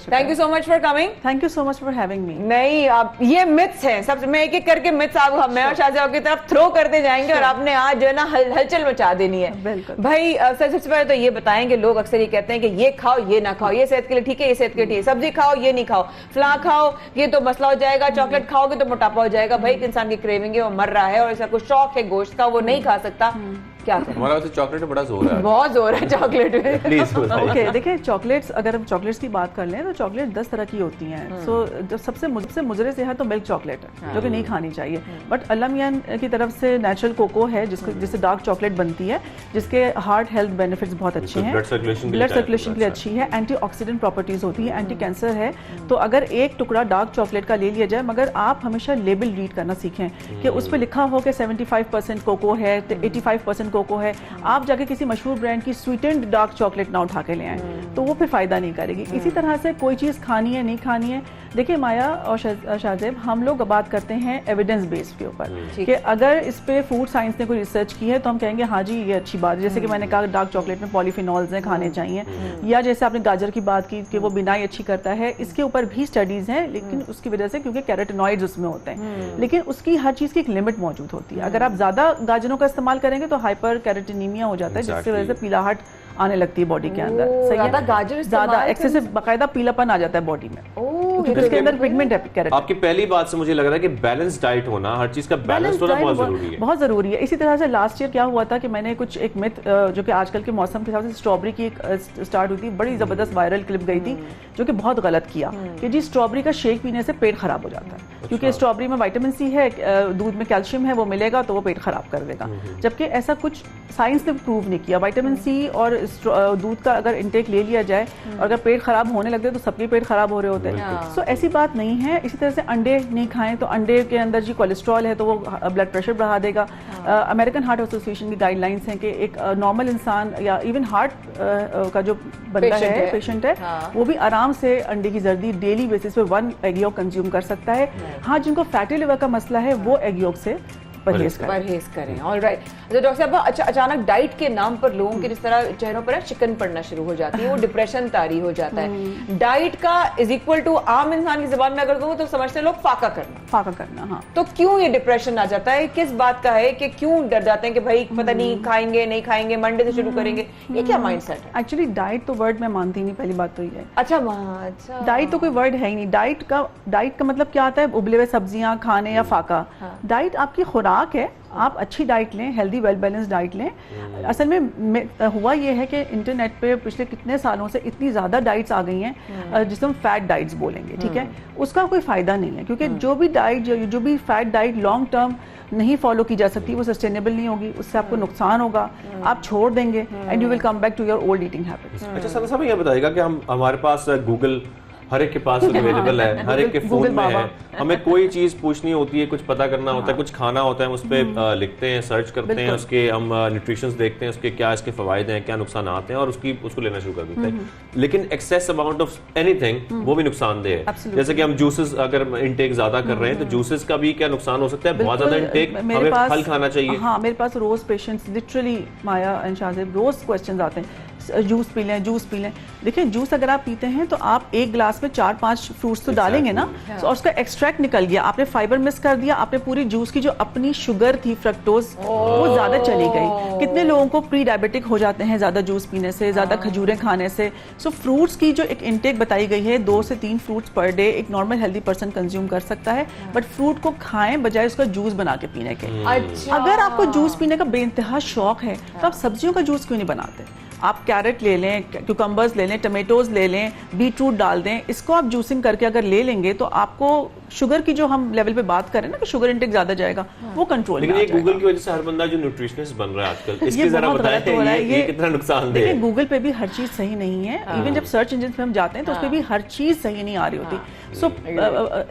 Thank you so much for coming. Thank you so much for having me. नहीं, आप ये मिथ्स हैं, सब मैं एक एक करके मिथ्स आप मैं और शाहजहां की तरफ थ्रो करते जाएंगे और आपने आज जो है ना हलचल मचा देनी है। भाई सबसे पहले तो ये बताएंगे, लोग अक्सर ये कहते हैं कि ये खाओ ये ना खाओ, ये सेहत के लिए ठीक है, ये सेहत के लिए ठीक है, सब्जी खाओ ये नहीं खाओ, फला खाओ ये तो मसला हो जाएगा, चॉकलेट खाओगे तो मोटापा हो जाएगा। भाई एक इंसान की क्रेविंग है, वो मर रहा है और ऐसा कुछ शौक है गोश्त का, वो नहीं खा सकता, क्या करें? हमारा वैसे चॉकलेट में बड़ा जोर है, बहुत जोर है चॉकलेट में। प्लीज ओके, देखिए चॉकलेट्स, अगर हम चॉकलेट्स की बात कर लें तो चॉकलेट 10 तरह की होती हैं। सो जो सबसे मुजरे से है तो मिल्क चॉकलेट है, जो कि नहीं खानी चाहिए। बट अल्लाह मियां की तरफ से नेचुरल कोको है, जिससे डार्क चॉकलेट बनती है, जिसके हार्ट हेल्थ बेनिफिट्स बहुत अच्छे हैं, ब्लड सर्कुलेशन के लिए अच्छी है, एंटीऑक्सीडेंट प्रॉपर्टीज होती है, एंटी कैंसर है। तो अगर एक टुकड़ा डार्क चॉकलेट का ले लिया जाए, मगर आप हमेशा लेबल रीड करना सीखें कि उस पर लिखा हो कि 75% कोको है, 85% कोको है। आप जाके किसी मशहूर ब्रांड की स्वीटेंड डार्क चॉकलेट ना उठा के ले आए, तो वो फिर फायदा नहीं करेगी। इसी तरह से कोई चीज़ खानी है नहीं खानी है, देखिए माया और शाहजेब, हम लोग बात करते हैं एविडेंस बेस्ड के ऊपर कि अगर इस पे फूड साइंस ने कोई रिसर्च की है तो हम कहेंगे हाँ जी ये अच्छी बात है। जैसे कि मैंने कहा डार्क चॉकलेट में पॉलीफिनॉल्स हैं, खाने चाहिए। या जैसे आपने गाजर की बात की कि वो बिनाई अच्छी करता है, इसके ऊपर भी स्टडीज हैं, लेकिन उसकी वजह से क्योंकि कैरोटिनॉइड्स उसमें होते हैं, लेकिन उसकी हर चीज़ की एक लिमिट मौजूद होती है। अगर आप ज़्यादा गाजरों का इस्तेमाल करेंगे तो हाइपर कैरोटिनीमिया हो जाता है, जिसकी वजह से पीलाहट आने लगती है बॉडी के अंदर। सही है, गाजर ज्यादा एक्सेसिव बाकायदा पीलापन आ जाता है बॉडी में, क्योंकि उसके अंदर पिगमेंट है कैरोटीन। आपकी पहली बात से मुझे लग रहा है कि बैलेंस डाइट होना, हर चीज का बैलेंस होना बहुत जरूरी है, बहुत जरूरी है। इसी तरह से लास्ट ईयर क्या हुआ था कि मैंने कुछ एक मिथ, जो कि आजकल के मौसम के हिसाब से स्ट्रॉबेरी की एक स्टार्ट हुई थी, बड़ी जबरदस्त वायरल क्लिप गई थी, जो कि बहुत गलत किया कि जी स्ट्रॉबेरी का शेक पीने से पेट खराब हो जाता है, क्योंकि स्ट्रॉबेरी में विटामिन सी है, दूध में कैल्शियम है, वो मिलेगा तो वो पेट खराब कर देगा। जबकि ऐसा कुछ साइंस ने प्रूव नहीं किया। विटामिन सी और दूध का अगर इंटेक ले लिया जाए और अगर पेट खराब होने लगते तो सबके पेट खराब हो रहे होते हैं। सो ऐसी बात नहीं है। इसी तरह से अंडे नहीं खाएं, तो अंडे के अंदर जी कोलेस्ट्रॉल है तो वो ब्लड प्रेशर बढ़ा देगा। अमेरिकन हार्ट एसोसिएशन की गाइडलाइंस हैं कि एक नॉर्मल इंसान या इवन हार्ट का जो बंदा है, पेशेंट है, वो भी आराम से अंडे की जर्दी डेली बेसिस पे 1 एग यॉक कंज्यूम कर सकता है। हाँ, जिनको फैटी लिवर का मसला है वो एग यॉक से परहेज करें। ऑलराइट। तो डॉक्टर साहब, अच्छा अचानक डाइट के नाम पर लोगों के जिस तरह चेहरों पर चिकन पड़ना शुरू हो जाती है, वो डिप्रेशन तारी हो जाता है। डाइट का इज इक्वल टू आम इंसान की जुबान में अगर कहूँ तो समझते लोग फाका करना। हाँ, तो क्यों ये डिप्रेशन आ जाता है? किस बात का है कि क्यों डर जाते हैं कि भाई पता नहीं खाएंगे नहीं खाएंगे, मंडे से शुरू करेंगे? ये क्या माइंडसेट है? एक्चुअली डाइट तो वर्ड मैं मानती नहीं, पहली बात तो ये है। अच्छा, डाइट तो कोई वर्ड है ही नहीं। डाइट का मतलब क्या आता है? उबले हुए सब्जियां खाने या फाका। डाइट आपकी खुराक है, आप अच्छी डाइट लें, हेल्दी वेल बैलेंस डाइट लें। असल में हुआ ये है कि इंटरनेट पे पिछले कितने सालों से इतनी ज़्यादा डाइट्स आ गई हैं जिसे हम फैट डाइट्स बोलेंगे, ठीक है? उसका कोई फ़ायदा नहीं है, क्योंकि जो भी डाइट, जो भी फैट डाइट लॉन्ग टर्म नहीं फॉलो की जा सकती, वो सस्टेनेबल नहीं होगी, उससे आपको नुकसान होगा, आप छोड़ देंगे and you will come back to your old eating habits. अच्छा सना साहब, ये बताइएगा कि हमारे पास गूगल हर एक के पास अवेलेबल है, हर एक के फोन में है। हमें कोई चीज पूछनी होती है, कुछ पता करना होता है, कुछ खाना होता है, हम उस पर लिखते हैं, सर्च करते हैं, उसके हम न्यूट्रिशंस देखते हैं, उसके क्या इसके फवायद हैं, क्या नुकसान आते हैं और उसको लेना शुरू कर देते हैं। लेकिन एक्सेस अमाउंट ऑफ एनीथिंग वो भी नुकसानदेह है। जैसे कि हम जूसेस अगर इनटेक ज्यादा कर रहे हैं तो जूसेस का भी क्या नुकसान हो सकता है? बहुत ज्यादा इनटेक, हमें फल खाना चाहिए। हाँ, मेरे पास रोज patients literally, Maya and Shahzeb, रोज क्वेश्चंस आते हैं, जूस पी लें, जूस पी लें। देखिए, जूस अगर आप पीते हैं तो आप एक गिलास में 4-5 फ्रूट्स तो डालेंगे ना, और उसका एक्सट्रैक्ट निकल गया, आपने फाइबर मिस कर दिया, आपने पूरी जूस की जो अपनी शुगर थी, फ्रक्टोज, वो ज्यादा चली गई। कितने लोगों को प्री डायबिटिक हो जाते हैं ज्यादा जूस पीने से, ज्यादा खजूरें खाने से। सो फ्रूट्स की जो एक इनटेक बताई गई है, 2 से 3 फ्रूट्स पर डे एक नॉर्मल हेल्दी पर्सन कंज्यूम कर सकता है, बट फ्रूट को खाएं बजाय उसका जूस बना के पीने के। अगर आपको जूस पीने का बेइंतहा शौक है तो आप सब्जियों का जूस क्यों नहीं बनाते? आप कैरेट ले लें, क्यूकम्बर्स ले लें, टमेटोज ले लें, बीटरूट डाल दें, इसको आप जूसिंग करके अगर ले लेंगे तो आपको शुगर की जो हम लेवल पे बात करें ना कि शुगर इंटेक ज्यादा जाएगा, वो कंट्रोल में आ जाएगा। लेकिन ये गूगल की वजह से हर बंदा जो न्यूट्रिशनिस्ट बन रहा है आजकल, इसके जरा बताएं ये कितना नुकसानदेह है। देखिए, गूगल पे भी हर चीज सही नहीं है। इवन जब सर्च इंजन पे हम जाते हैं तो उस पे भी हर चीज सही नहीं आ रही होती। सो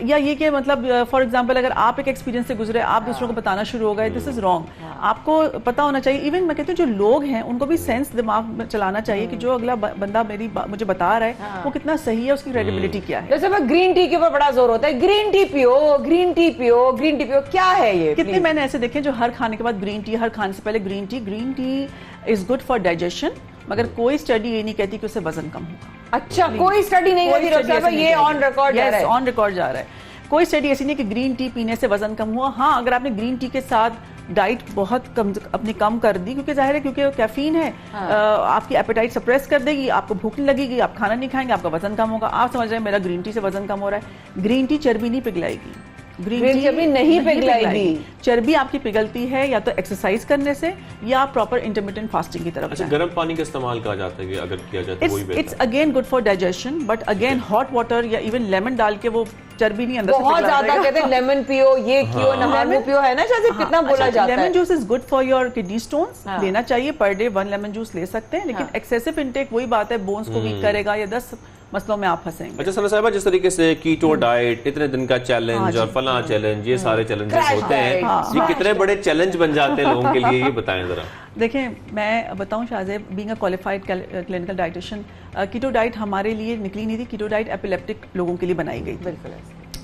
या ये कि मतलब फॉर एग्जांपल अगर आप एक एक्सपीरियंस से गुजरे, आप दूसरों को बताना शुरू हो गए, दिस इज रॉन्ग। आपको पता होना चाहिए। इवन मैं कहती हूँ जो लोग हैं उनको भी सेंस दिमाग में चलाना चाहिए कि जो अगला बंदा मुझे बता रहा है वो कितना सही है, उसकी क्रेडिबिलिटी क्या है। जैसे ग्रीन टी के ऊपर बड़ा जोर होता है, ग्रीन टी पियो, ग्रीन टी पियो, ग्रीन टी पियो, क्या है ये? कितने मैंने ऐसे देखे जो हर खाने के बाद ग्रीन टी, हर खाने से पहले green tea is good for digestion, मगर कोई स्टडी ये नहीं कहती कि उससे वजन कम होगा। अच्छा, कोई स्टडी नहीं कहती, ये ऑन रिकॉर्ड जा रहा है, ऑन रिकॉर्ड जा रहा है। कोई स्टडी ऐसी नहीं कि ग्रीन टी पीने से वजन कम हुआ। हाँ, अगर आपने ग्रीन टी के साथ डाइट बहुत अपनी कम कर दी, क्योंकि जाहिर है क्योंकि कैफीन है, आपकी एपेटाइट सप्रेस कर देगी, आपको भूख नहीं लगेगी, आप खाना नहीं खाएंगे, आपका वजन कम होगा। आप समझ रहे हैं मेरा ग्रीन टी से वजन कम हो रहा है। ग्रीन टी चर्बी नहीं पिघलाएगी, ग्रीन टी नहीं पिघलाएगी। चर्बी आपकी पिघलती है या तो एक्सरसाइज करने से या प्रॉपर इंटरमिटेंट फास्टिंग की तरफ। अच्छा, गर्म पानी का इस्तेमाल कहा जाता है कि अगर किया जाए तो वही बेहतर है। It's again good for digestion, but again hot water या इवन लेमन डाल के वो चर्बी नहीं अंदर से बहुत ज्यादा कहते हैं लेमन पियो, ये कियो, नहानो पियो, है ना शायद कितना बोला जाता है। Lemon juice is good for your kidney stones, लेना चाहिए, पर डे 1 लेमन जूस ले सकते हैं, लेकिन एक्सेसिव इंटेक वही बात है, बोन्स को वीक करेगा या 10 मसलों में आप फंसेंगे। अच्छा सना साहिबा, जिस तरीके से कीटो डाइट, इतने दिन का चैलेंज और फला चैलेंज, ये सारे चैलेंजेस होते हैं, ये कितने बड़े चैलेंज बन जाते हैं लोगों के लिए, ये बताएं जरा। देखिए, मैं बताऊं Shahzeb, being a qualified clinical dietitian, keto diet हमारे लिए निकली नहीं थी। कीटो डाइट एपिलेप्टिक लोगों के लिए बनाई गई। बिल्कुल,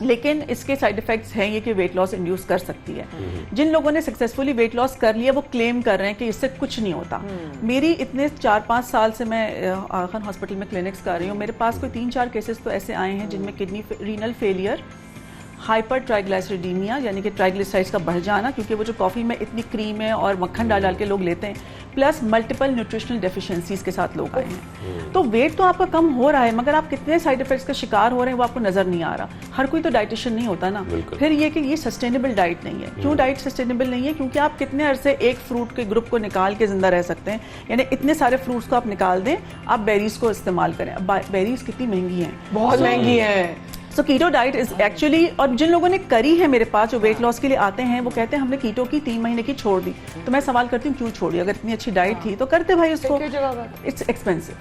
लेकिन इसके साइड इफेक्ट्स हैं ये कि वेट लॉस इंड्यूस कर सकती है। जिन लोगों ने सक्सेसफुली वेट लॉस कर लिया वो क्लेम कर रहे हैं कि इससे कुछ नहीं होता। मेरी इतने 4-5 साल से मैं खान हॉस्पिटल में क्लिनिक्स कर रही हूँ, मेरे पास कोई 3-4 केसेस तो ऐसे आए हैं जिनमें किडनी रीनल फेलियर, हाइपर ट्राइग्लिसरीडीमिया यानी कि ट्राइग्लिसराइड्स का बढ़ जाना, क्योंकि वो जो कॉफ़ी में इतनी क्रीम है और मक्खन डाल के लोग लेते हैं, प्लस मल्टीपल न्यूट्रिशनल डेफिशिएंसीज के साथ लोग आए हैं। तो वेट तो आपका कम हो रहा है, मगर आप कितने साइड इफेक्ट्स का शिकार हो रहे हैं वो आपको नजर नहीं आ रहा। हर कोई तो डाइटिशियन नहीं होता ना। फिर ये कि ये सस्टेनेबल डाइट नहीं है। क्यों डाइट सस्टेनेबल नहीं है? क्योंकि आप कितने अरसे एक फ्रूट के ग्रुप को निकाल के जिंदा रह सकते हैं, यानी इतने सारे फ्रूट्स को आप निकाल दें, आप बेरीज को इस्तेमाल करें। अब बेरीज कितनी महंगी हैं, बहुत महंगी है। सो कीटो डाइट इज एक्चुअली, और जिन लोगों ने करी है मेरे पास जो वेट लॉस के लिए आते हैं, वो कहते हैं हमने कीटो की 3 महीने की छोड़ दी। तो मैं सवाल करती हूँ क्यों छोड़ी? अगर इतनी अच्छी डाइट थी तो करते भाई उसको। It's expensive,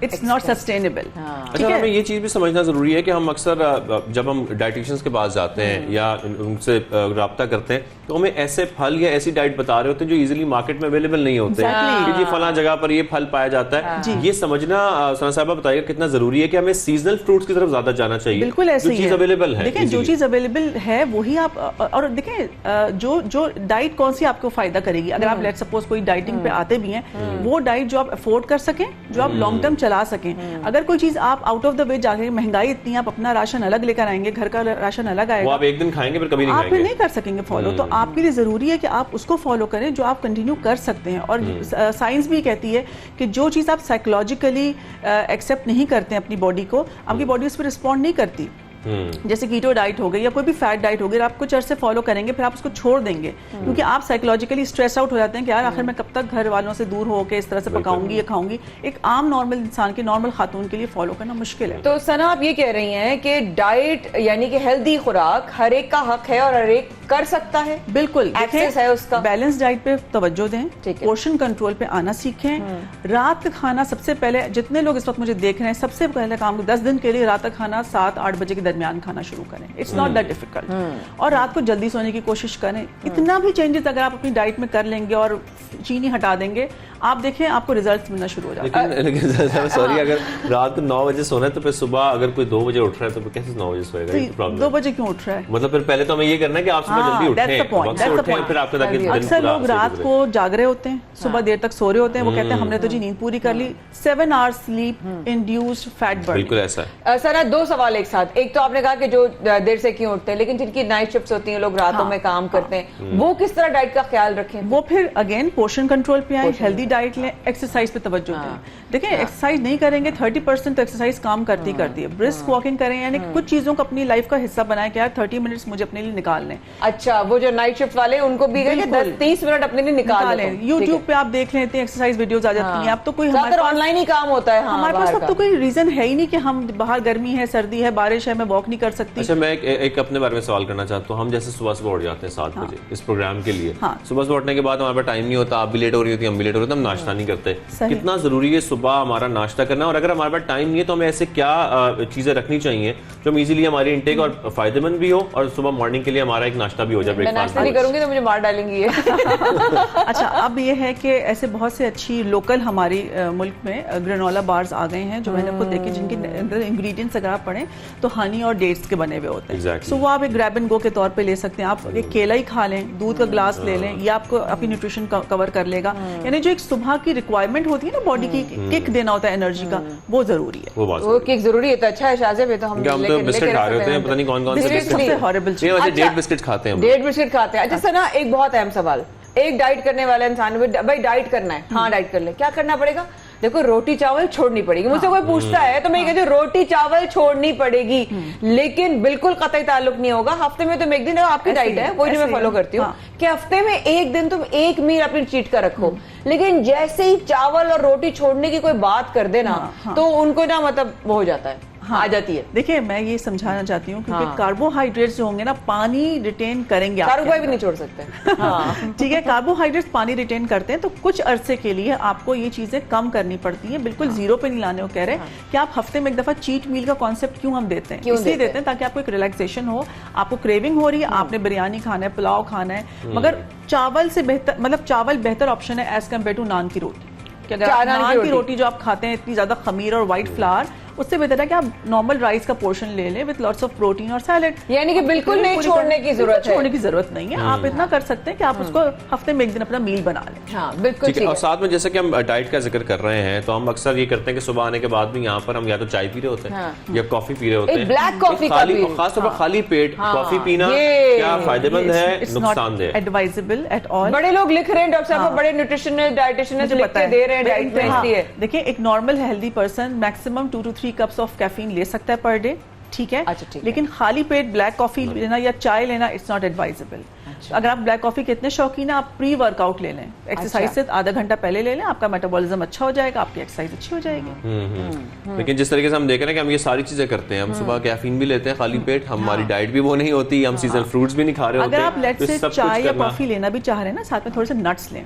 it's not sustainable. अच्छा, हमें ये चीज़ भी समझना ज़रूरी है कि हम अक्सर जब हम डाइटिशियंस के पास जाते हैं या उनसे रब्ता करते हैं तो हमें ऐसे फल या ऐसी डाइट बता रहे होते हैं जो इजीली मार्केट में अवेलेबल नहीं होते हैं कि जी फलां जगह पर ये फल पाया जाता है। ये समझना सना साहिबा बताइए कितना ज़रूरी है कि हमें सीजनल फ्रूट्स की तरफ ज़्यादा जाना चाहिए। बिल्कुल ऐसे ही चीज़ अवेलेबल है, देखिए जो चीज़ अवेलेबल है वही आप, और देखें जो डाइट कौन सी आपको फायदा करेगी। अगर आप लेट सपोज कोई डाइटिंग पे आते भी हैं, वो डाइट जो आप अफोर्ड कर सकें, जो आप लॉन्ग टर्म चला सकें। अगर कोई चीज आप आउट ऑफ द वे जाके, महंगाई इतनी, आप अपना राशन अलग लेकर आएंगे, घर का राशन अलग आएगा, वो आप एक दिन खाएंगे फिर कभी नहीं आप खाएंगे, नहीं कर सकेंगे फॉलो। तो आपके लिए जरूरी है कि आप उसको फॉलो करें जो आप कंटिन्यू कर सकते हैं। और साइंस भी कहती है कि जो चीज आप साइकोलॉजिकली एक्सेप्ट नहीं करते हैं अपनी बॉडी को, आपकी बॉडी उस पर रिस्पॉन्ड नहीं करती। जैसे कीटो डाइट हो गई या कोई भी फैट डाइट हो गई, आप कुछ अरसे फॉलो करेंगे फिर आप उसको छोड़ देंगे, क्योंकि आप साइकोलॉजिकली स्ट्रेस आउट हो जाते हैं कि यार आखिर मैं कब तक घर वालों से दूर होकर इस तरह से पकाऊंगी या खाऊंगी। एक आम नॉर्मल इंसान की, नॉर्मल खातून के लिए फॉलो करना मुश्किल है। तो सना आप ये कह रही हैं कि डाइट यानी कि हेल्दी खुराक हर एक का हक है और हर एक कर सकता है? बिल्कुल, एक्सेस है उसका। बैलेंस डाइट पे तवज्जो दें, पोर्शन कंट्रोल पे आना सीखें। रात का खाना सबसे पहले, जितने लोग इस वक्त मुझे देख रहे हैं, सबसे पहले काम 10 दिन के लिए रात का खाना 7-8 बजे के दरमियान खाना शुरू करें। It's not that difficult. और रात को जल्दी सोने की कोशिश करें। इतना भी चेंजेस अगर आप अपनी डाइट में कर लेंगे और चीनी हटा देंगे, आप देखें आपको रिजल्ट्स मिलना शुरू हो जाएगा। लेकिन सॉरी, अगर रात को 9 बजे सोना है तो फिर सुबह अगर कोई 2 बजे उठ रहा है तो फिर कैसे 9 बजे सोएगा? 2 बजे क्यों उठ रहा है? मतलब फिर पहले तो हमें ये करना है कि आप सुबह जल्दी उठें, फिर आपके ताकि अक्सर लोग रात को जाग रहे होते हैं, सुबह देर तक सो रहे होते हैं, वो कहते हैं हमने तो जी नींद पूरी कर ली। 7 hours sleep induced fat burning. बिल्कुल ऐसा है। सर 2 सवाल एक साथ। एक तो आपने कहा कि जो देर से क्यों उठते हैं, लेकिन जिनकी नाइट शिफ्ट्स होती हैं, लोग रातों में काम करते हैं, वो किस तरह डाइट का ख्याल रखें? वो फिर अगेन पोर्शन कंट्रोल पे आए, हेल्दी डाइट लें, एक्सरसाइज पे तवज्जो दें। देखिए एक्सरसाइज नहीं करेंगे 30% तो एक्सरसाइज काम करती है। ब्रिस्क वॉकिंग करें, यानी कुछ चीजों को अपनी लाइफ का हिस्सा बनाएं कि यार 30 मिनट्स मुझे अपने लिए निकालने। अच्छा, वो जो नाइट शिफ्ट वाले उनको भी 10-30 मिनट अपने लिए निकाल लें। यूट्यूब पे आप देख लेते हैं, एक्सरसाइज वीडियोस आ जाती हैं। अब तो कोई हमारे पास ऑनलाइन ही काम होता है। हमारे पास अब तो कोई रीजन है ही नहीं कि हम बाहर गर्मी है, सर्दी है, बारिश है, मैं वॉक नहीं कर सकती। अच्छा, मैं एक अपने बारे में सवाल करना चाहता हूँ। हम जैसे सुबह उठ जाते हैं 7 बजे इस प्रोग्राम के लिए। सुबह उठने के बाद हमारे पास टाइम नहीं होता, आप भी लेट हो रही होती, हम भी लेट हो रहे, हम नाश्ता नहीं करते। कितना जरूरी है सुबह हमारा नाश्ता करना? और अगर हमारे पास टाइम नहीं है तो हमें ऐसे क्या चीजें रखनी चाहिए जो हम इजीली हमारी इंटेक और फायदेमंद भी हो और सुबह मॉर्निंग के लिए हमारा एक नाश्ता भी हो जाए? मैं नाश्ता नहीं करूंगी तो मुझे मार डालेंगी। अच्छा, अब ये है कि ऐसे बहुत से अच्छी लोकल हमारी मुल्क में ग्रेनोला बार्स आ गए हैं जो मैंने खुद देखे, जिनके अंदर इंग्रेडिएंट्स अगर आप पढ़ें तो हनी और डेट्स के बने हुए होते हैं। सो वो आप एक ग्रैब एंड गो के तौर पे ले सकते हैं। आप एक केला ही खा लें, दूध का ग्लास ले लें, ये आपको आपकी न्यूट्रिशन कवर कर लेगा। यानी जो एक सुबह की रिक्वायरमेंट होती है ना बॉडी की, किक देना होता है एनर्जी का, वो जरूरी है। वो किक जरूरी है। तो अच्छा है शाज़िब, तो हम बिस्किट खा रहे होते हैं, पता नहीं कौन कौन से सबसे हॉरिबल चीज। डेट बिस्किट खाते हैं, डेट बिस्किट खाते हैं। अच्छा सना, एक बहुत अहम सवाल, एक डाइट करने वाला इंसान, भाई डाइट करना है, हाँ डाइट कर ले, क्या करना पड़ेगा? देखो रोटी चावल छोड़नी पड़ेगी। मुझसे कोई पूछता है तो मैं कहती हूँ रोटी चावल छोड़नी पड़ेगी, लेकिन बिल्कुल कतई ताल्लुक नहीं होगा। हफ्ते में तुम एक दिन, आपकी डाइट है वही जो मैं फॉलो करती हूँ, कि हफ्ते में एक दिन तुम एक मील अपनी चीट कर रखो। लेकिन जैसे ही चावल और रोटी छोड़ने की कोई बात कर देना तो उनको ना मतलब वो हो जाता है, आ जाती है। देखिए मैं ये समझाना चाहती हूँ क्योंकि कार्बोहाइड्रेट्स जो होंगे ना पानी रिटेन करेंगे, कार्बोहाइड्रेट भी नहीं छोड़ सकते। ठीक है, कार्बोहाइड्रेट्स पानी रिटेन करते हैं, तो कुछ अरसे के लिए आपको ये चीजें कम करनी पड़ती हैं। बिल्कुल जीरो पे नहीं लाने को कह रहे कि आप हफ्ते में एक दफा चीट मील का कॉन्सेप्ट क्यों हम देते हैं, इसलिए देते हैं ताकि आपको एक रिलैक्सेशन हो। आपको क्रेविंग हो रही है, आपने बिरयानी खाना है, पुलाव खाना है, मगर चावल से बेहतर, मतलब चावल बेहतर ऑप्शन है एज कम्पेयर टू नान की रोटी। नान की रोटी जो आप खाते हैं इतनी ज्यादा खमीर और व्हाइट फ्लावर, उससे बेहतर है कि आप नॉर्मल राइस का पोर्शन ले लें विद लॉट्स ऑफ प्रोटीन और सैलेड। यानी कि बिल्कुल नहीं छोड़ने की जरूरत है, छोड़ने की जरूरत नहीं है। आप इतना कर सकते हैं कि आप उसको हफ्ते में एक दिन अपना मील बना लें। हाँ बिल्कुल ठीक है। और साथ में जैसे कि हम डाइट का जिक्र कर रहे हैं तो हम अक्सर ये करते हैं कि सुबह आने के बाद भी यहाँ पर हम या तो चाय पी रहे होते हैं या कॉफी पी रहे होते हैं, ब्लैक कॉफी, खासतौर पर खाली पेट कॉफी पीना क्या फायदेमंद है, नुकसानदेह? Advisable at all. बड़े लोग लिख रहे हैं, डॉक्टर साहब बड़े न्यूट्रिशनिस्ट डाइटिशियनिस्ट लिख के दे रहे हैं डाइट में, इसलिए देखिए एक normal healthy person maximum 2 to 3 cups of caffeine ले सकता है पर डे, ठीक है। अच्छा, ठीक लेकिन खाली पेट ब्लैक कॉफी लेना या चाय लेना इट्स नॉट एडवाइजेबल। अगर आप ब्लैक कॉफी के इतने शौकीन है, आप प्री वर्कआउट ले लें, एक्सरसाइज से आधा घंटा पहले ले लें, आपका मेटाबॉलिज्म अच्छा हो जाएगा, आपकी एक्सरसाइज अच्छी हो जाएगी। लेकिन जिस तरीके से हम देख रहे हैं कि हम ये सारी चीजें करते हैं, हम सुबह कैफीन भी लेते हैं खाली पेट, हमारी डाइट भी वो नहीं होती, हम सीजनल फ्रूट्स भी नहीं खा रहे होते। अगर आप लेट्स से चाय या कॉफी लेना भी चाह रहे हैं ना, साथ में थोड़े से नट्स लें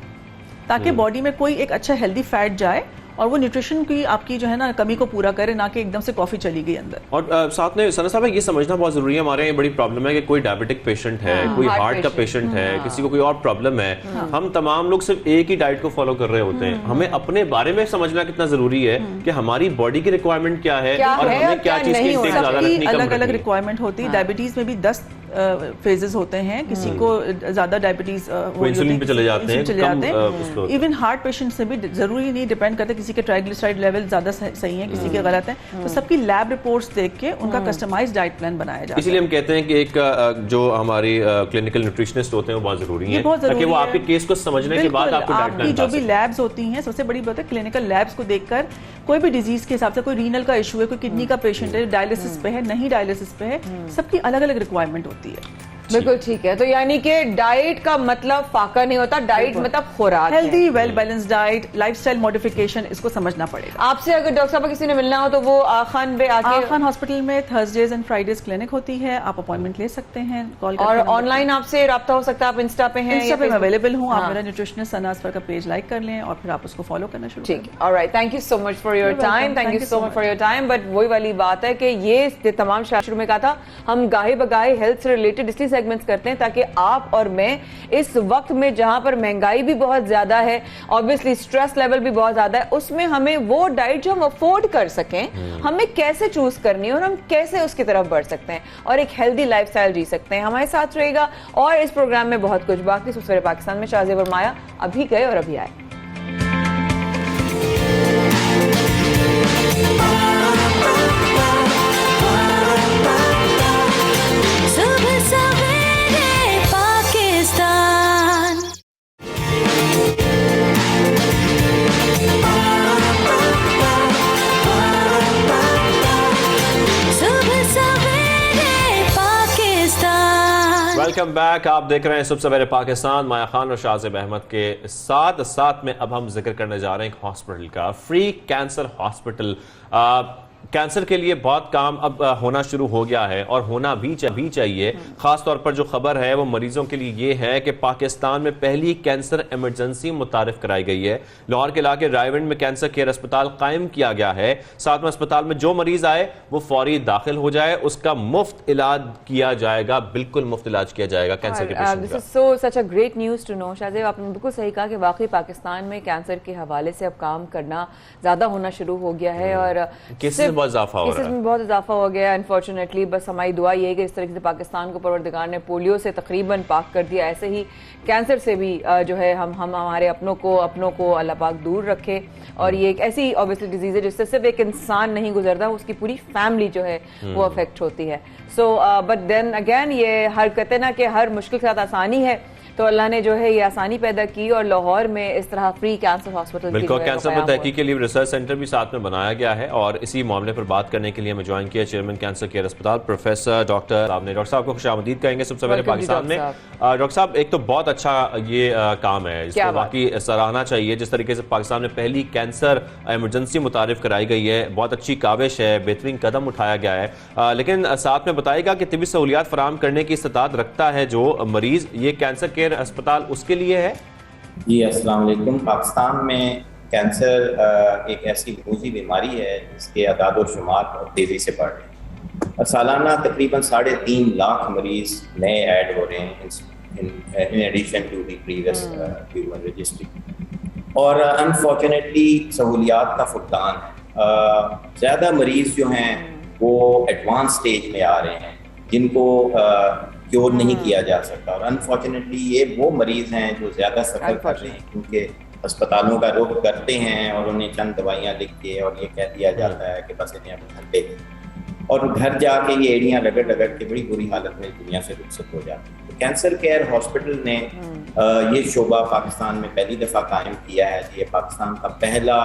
ताकि बॉडी में कोई एक अच्छा हेल्दी फैट जाए और वो न्यूट्रिशन की आपकी जो है ना कमी को पूरा करे, ना कि एकदम से कॉफी चली गई अंदर। और साथ में सना साहब ये समझना बहुत जरूरी है, हमारे यहाँ बड़ी प्रॉब्लम है कि कोई डायबिटिक पेशेंट है, कोई हार्ट का पेशेंट है, किसी को कोई और प्रॉब्लम है, हम तमाम लोग सिर्फ एक ही डाइट को फॉलो कर रहे होते हैं। हमें अपने बारे में समझना कितना जरूरी है कि हमारी बॉडी की रिक्वायरमेंट क्या है और हमें क्या चीज की इंटेक ज्यादा रखनी, अलग अलग रिक्वायरमेंट होती है। डायबिटीज में भी 10 फेजेस होते हैं, किसी को ज़्यादा डायबिटीज़ इंसुलिन पे चले जाते हैं। इवन हार्ट पेशेंट से भी ज़रूरी नहीं डिपेंड करता, किसी के ट्राइग्लिसराइड लेवल ज़्यादा सही है, किसी के गलत है, तो सबकी लैब रिपोर्ट्स देख के उनका कस्टमाइज डाइट प्लान बनाया जाता है। इसलिए हम कहते हैं कि एक जो हमारी क्लिनिकल न्यूट्रिशनिस्ट होते हैं वो बहुत जरूरी है, ताकि वो आपके केस को समझने के बाद आपको डाइट प्लान जो भी लैब्स होती हैं, सबसे बड़ी बात है क्लिनिकल लैब्स को देखकर कोई भी डिजीज के हिसाब से, कोई रीनल का इशू है, कोई किडनी का पेशेंट है, डायलिसिस पे है, नहीं डायलिसिस पे है, सबकी अलग अलग रिक्वायरमेंट होती है। बिल्कुल ठीक है। तो यानी कि डाइट का मतलब फाका नहीं होता, डाइट मतलब खुराक, healthy well balance diet, lifestyle modification, इसको समझना पड़ेगा। आपसे अगर डॉक्टर साहब किसी ने मिलना हो तो वो खान पे आके, खान हॉस्पिटल में थर्सडेज एंड फ्राइडेज क्लिनिक होती है, आप अपॉइंटमेंट ले सकते हैं, कॉल और ऑनलाइन आपसे राब्ता हो सकता है, आप इंस्टा पे हैं? इंस्टा पे मैं अवेलेबल हूँ, आप मेरा न्यूट्रिशनिस्ट सना असफर का पेज लाइक कर लें और फिर आप उसको फॉलो करना शुरू ठीक है। Alright, thank you so much for your time, thank you so much for your time. But वही वाली बात है कि ये तमाम शुरू में कहा था, हम गाहे बगाहे हेल्थ से रिलेटेड इसलिए सेगमेंट्स करते हैं ताकि आप और मैं इस वक्त में जहां पर महंगाई भी बहुत ज्यादा है, ऑब्वियसली स्ट्रेस लेवल भी बहुत ज्यादा है, उसमें हमें वो डाइट जो हम अफोर्ड कर सकें, हमें कैसे चूज करनी है और हम कैसे उसकी तरफ बढ़ सकते हैं और एक हेल्दी लाइफस्टाइल जी सकते हैं। हमारे साथ रहेगा और इस प्रोग्राम में बहुत कुछ बाकी। सवेरे पाकिस्तान में शाहजेब और माया अभी गए और अभी आए। Welcome back. आप देख रहे हैं सुबह सवेरे पाकिस्तान, माया खान और शाहजेब अहमद के साथ में अब हम जिक्र करने जा रहे हैं एक हॉस्पिटल का, फ्री कैंसर हॉस्पिटल। कैंसर के लिए बहुत काम अब होना शुरू हो गया है और होना भी चाहिए। खास तौर पर जो खबर है वो मरीजों के लिए ये है कि पाकिस्तान में पहली कैंसर इमरजेंसी मुतारिफ कराई गई है। लाहौर के इलाके रायविंड में कैंसर केयर अस्पताल कायम किया गया है। साथ में अस्पताल में जो मरीज आए वो फौरी दाखिल हो जाए, उसका मुफ्त इलाज किया जाएगा, बिल्कुल मुफ्त इलाज किया जाएगा कैंसर के पेशेंट का। This is so such a great news to know. Shahzeb, आपने बिल्कुल सही कहा कि वाकई पाकिस्तान में कैंसर के हवाले से अब काम करना ज्यादा होना शुरू हो गया है और बहुत इजाफा हो रहा है, इसमें बहुत इजाफा हो गया है अनफॉर्चुनेटली। बस हमारी दुआ ये है कि इस तरीके से पाकिस्तान को परवरदिगार ने पोलियो से तकरीबन पाक कर दिया, ऐसे ही कैंसर से भी जो है हम हमारे अपनों को अल्लाह पाक दूर रखे। और ये एक ऐसी ऑब्वियसली डिजीज है जिससे सिर्फ एक इंसान नहीं गुजरता, उसकी पूरी फैमिली जो है वो अफेक्ट होती है। सो बट देन अगेन ये हर कहते ना कि हर मुश्किल के साथ आसानी है, तो अल्लाह ने जो है ये आसानी पैदा की और लाहौर में इस तरह फ्री कैंसर हॉस्पिटल बिल्कुल कैंसर पर तहकीक के लिए रिसर्च सेंटर भी साथ में बनाया गया है। और इसी मामले पर बात करने के लिए हमें ज्वाइन किया चेयरमैन कैंसर केयर अस्पताल प्रोफेसर डॉक्टर साहब ने। डॉक्टर साहब को खुशामदीद कहेंगे सबसे पहले पाकिस्तान में। डॉक्टर साहब, एक तो बहुत अच्छा ये काम है, इसको बाकी सराहना चाहिए। जिस तरीके से पाकिस्तान में पहली कैंसर इमरजेंसी मुतारिफ कराई गई है, बहुत अच्छी काविश है, बेहतरीन कदम उठाया गया है। लेकिन साथ में बताएगा कि तिबी सहूलियात फराहम करने की इस्तात रखता है जो मरीज, ये कैंसर केयर अस्पताल उसके लिए है? जी अस्सलाम वालेकुम। पाकिस्तान में कैंसर एक ऐसी गूंजी बीमारी है जिसके अदाद व शुमार बहुत तेज़ी से बढ़ रहे हैं और सालाना तकरीबन 3.5 लाख मरीज नए ऐड हो रहे हैं in addition to the previous human registry. और अनफॉर्चुनेटली सहूलियात का फुकदान है। ज़्यादा मरीज जो हैं वो एडवांस स्टेज में आ रहे हैं जिनको क्योर नहीं किया जा सकता। और अनफॉर्चुनेटली ये वो मरीज हैं जो ज़्यादा सफ़र कर रहे हैं क्योंकि अस्पतालों का रुख करते हैं और उन्हें चंद दवाइयाँ लिख के और ये कह दिया जाता है कि बस इन्हें अब घर ले दें और घर जाके ये एड़ियाँ रगड़ के बड़ी बुरी हालत में दुनिया से रुखसत हो जाती है। तो कैंसर केयर हॉस्पिटल ने ये शोबा पाकिस्तान में पहली दफ़ा कायम किया है। ये पाकिस्तान का पहला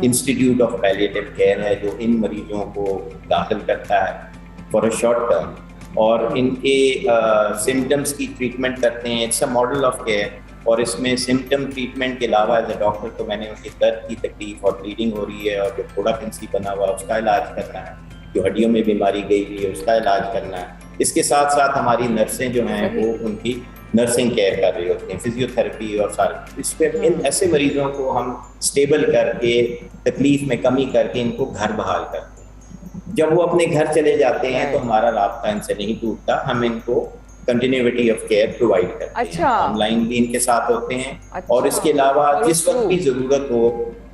इंस्टीट्यूट ऑफ पैलिएटिव केयर है जो इन मरीजों को दाखिल करता है फॉर अ शॉर्ट टर्म और इनके सिम्टम्स की ट्रीटमेंट करते हैं। It's a model of care. और इसमें सिम्टम ट्रीटमेंट के अलावा एज ए डॉक्टर तो मैंने उनकी दर्द की तकलीफ और ब्लीडिंग हो रही है और जो थोड़ा पेंसी बना हुआ उसका इलाज करना है, जो हड्डियों में बीमारी गई हुई है उसका इलाज करना है। इसके साथ साथ हमारी नर्सें जो हैं वो उनकी नर्सिंग केयर कर रही होती हैं, फिजियोथेरेपी और सारे। इस पर इन ऐसे मरीजों को हम स्टेबल करके तकलीफ में कमी करके इनको घर बहाल करते हैं। जब वो अपने घर चले जाते हैं तो हमारा राब्ता इनसे नहीं टूटता, हम इनको कंटिन्यूटी ऑफ केयर प्रोवाइड करते हैं। ऑनलाइन भी इनके साथ होते हैं और इसके अलावा जिस वक्त भी जरूरत हो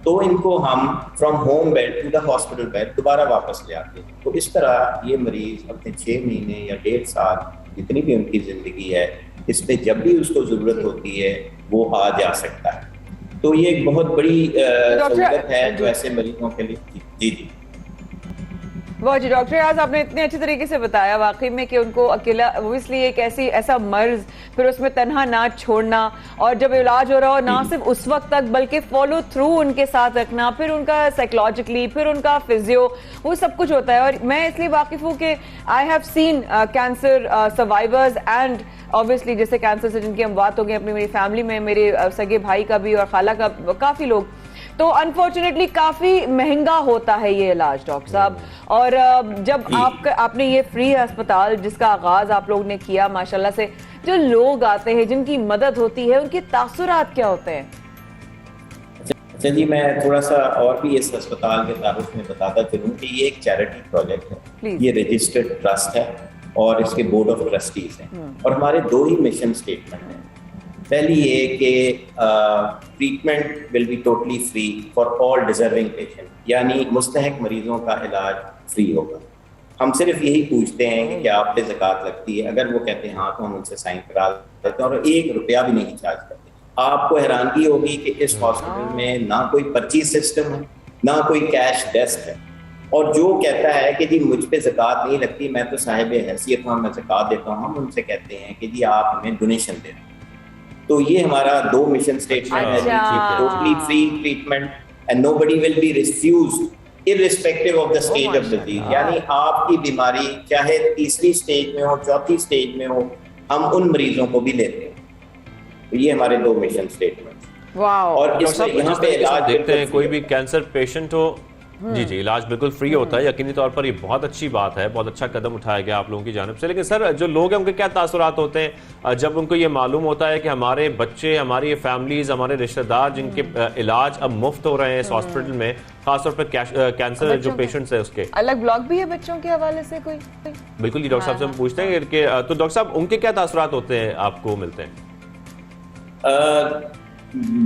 तो इनको हम from home bed to the hospital bed दोबारा वापस ले आते हैं। तो इस तरह ये मरीज अपने 6 महीने या 1.5 साल जितनी भी उनकी ज़िंदगी है, इसमें जब भी उसको ज़रूरत होती है वो आ जा सकता है। तो ये एक बहुत बड़ी सहूलियत है जो ऐसे मरीजों के लिए। जी जी वाह जी डॉक्टर, आज आपने इतने अच्छे तरीके से बताया वाकई में कि उनको अकेला, ओबियसली एक ऐसा मर्ज, फिर उसमें तन्हा ना छोड़ना, और जब इलाज हो रहा हो ना सिर्फ उस वक्त तक बल्कि फॉलो थ्रू उनके साथ रखना, फिर उनका साइकोलॉजिकली, फिर उनका फिजियो, वो सब कुछ होता है। और मैं इसलिए वाकिफ हूँ कि I have seen cancer survivors and obviously जैसे कैंसर से जिनकी हम बात हो गई अपनी मेरी फैमिली में, मेरे सगे भाई का भी और खाला का, काफ़ी लोग, तो अनफॉर्चुनेटली काफ़ी महंगा होता है ये इलाज डॉक्टर साहब। और जब आपने ये फ्री अस्पताल जिसका आगाज़ आप लोग ने किया माशाल्लाह से, जो लोग आते हैं जिनकी मदद होती है, उनके तासुरात क्या होते हैं? अच्छा जी, मैं थोड़ा सा और भी इस अस्पताल के तारुफ में बताता चलूँ कि ये एक चैरिटी प्रोजेक्ट है, ये रजिस्टर्ड ट्रस्ट है और इसके बोर्ड ऑफ ट्रस्टीज हैं, और हमारे 2 ही मिशन स्टेटमेंट हैं। पहली ये कि treatment will be totally free for all deserving patient, यानी मुस्तहक मरीजों का इलाज फ्री होगा। हम सिर्फ यही पूछते हैं कि क्या आप पे ज़कात लगती है, अगर वो कहते हैं हाँ तो हम उनसे साइन करा देते हैं और 1 रुपया भी नहीं चार्ज करते। आपको हैरानगी होगी कि इस हॉस्पिटल में ना कोई पर्ची सिस्टम है, ना कोई कैश डेस्क है, और जो कहता है कि जी मुझ पे ज़कात नहीं लगती, मैं तो साहिब हैसियत हूँ, मैं ज़कात देता हूँ, हम उनसे कहते हैं कि जी आप हमें डोनेशन दे दें। तो ये हमारा 2 मिशन स्टेटमेंट है, totally free treatment and nobody will be refused irrespective of the stage of disease, यानी आपकी बीमारी चाहे 3री स्टेज में हो, 4थी स्टेज में हो, हम उन मरीजों को भी लेते हैं। तो ये हमारे 2 मिशन स्टेटमेंट। और यहाँ पे इलाज देखते हैं, कोई भी कैंसर पेशेंट हो, जी जी, इलाज बिल्कुल फ्री होता है। यकीनी तौर पर ये बहुत अच्छी बात है, बहुत अच्छा कदम उठाया गया आप लोगों की जानिब से। लेकिन सर, जो लोग हैं उनके क्या तासुरात होते हैं जब उनको ये मालूम होता है कि हमारे बच्चे, हमारी फैमिलीज, हमारे रिश्तेदार जिनके इलाज अब मुफ्त हो रहे हैं इस हॉस्पिटल में, खासतौर पर कैंसर जो पेशेंट्स है उसके अलग ब्लॉक भी है बच्चों के हवाले से कोई? बिल्कुल जी, डॉक्टर साहब से हम पूछते हैं कि तो डॉक्टर साहब उनके क्या तासुरात होते हैं आपको मिलते हैं?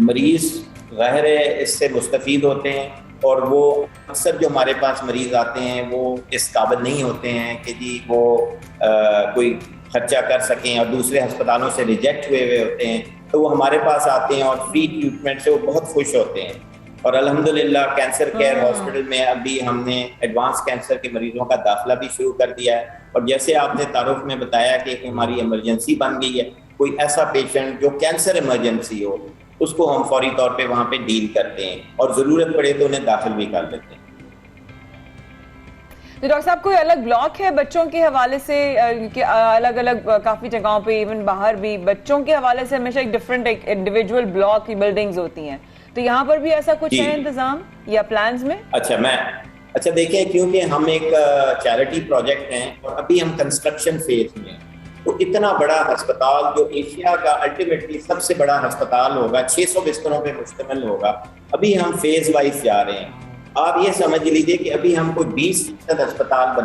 मरीज ज़ाहिर है इससे मुस्तफीद होते हैं, और वो अक्सर जो हमारे पास मरीज आते हैं वो इस काबिल नहीं होते हैं कि जी वो कोई खर्चा कर सकें, और दूसरे अस्पतालों से रिजेक्ट हुए होते हैं, तो वो हमारे पास आते हैं और फ्री ट्रीटमेंट से वो बहुत खुश होते हैं। और अल्हम्दुलिल्लाह कैंसर केयर हॉस्पिटल में अभी हमने एडवांस कैंसर के मरीजों का दाखिला भी शुरू कर दिया है, और जैसे आपने तारुफ में बताया कि हमारी इमरजेंसी बन गई है, कोई ऐसा पेशेंट जो कैंसर इमरजेंसी हो उसको हम फौरी तौर पे वहाँ पे डील करते हैं, और ज़रूरत पड़े तो उन्हें दाखिल भी कर देते हैं। तो डॉक्टर साहब कोई अलग ब्लॉक है बच्चों के हवाले से? अलग अलग काफ़ी जगहों पे, इवन बाहर भी बच्चों के हवाले से हमेशा एक डिफरेंट एक इंडिविजुअल ब्लॉक की बिल्डिंग्स होती हैं, तो यहाँ पर भी ऐसा कुछ है इंतजाम या प्लान्स में? अच्छा देखें, क्योंकि हम एक चैरिटी प्रोजेक्ट हैं और अभी हम कंस्ट्रक्शन फेज में हैं, तो इतना बड़ा अस्पताल जो एशिया का अल्टीमेटली सबसे बड़ा अस्पताल होगा, 600 बिस्तरों पे मुश्तमिल होगा, अभी हम फेज वाइज जा रहे हैं। आप ये समझ लीजिए कि अभी हम कोई 20% अस्पताल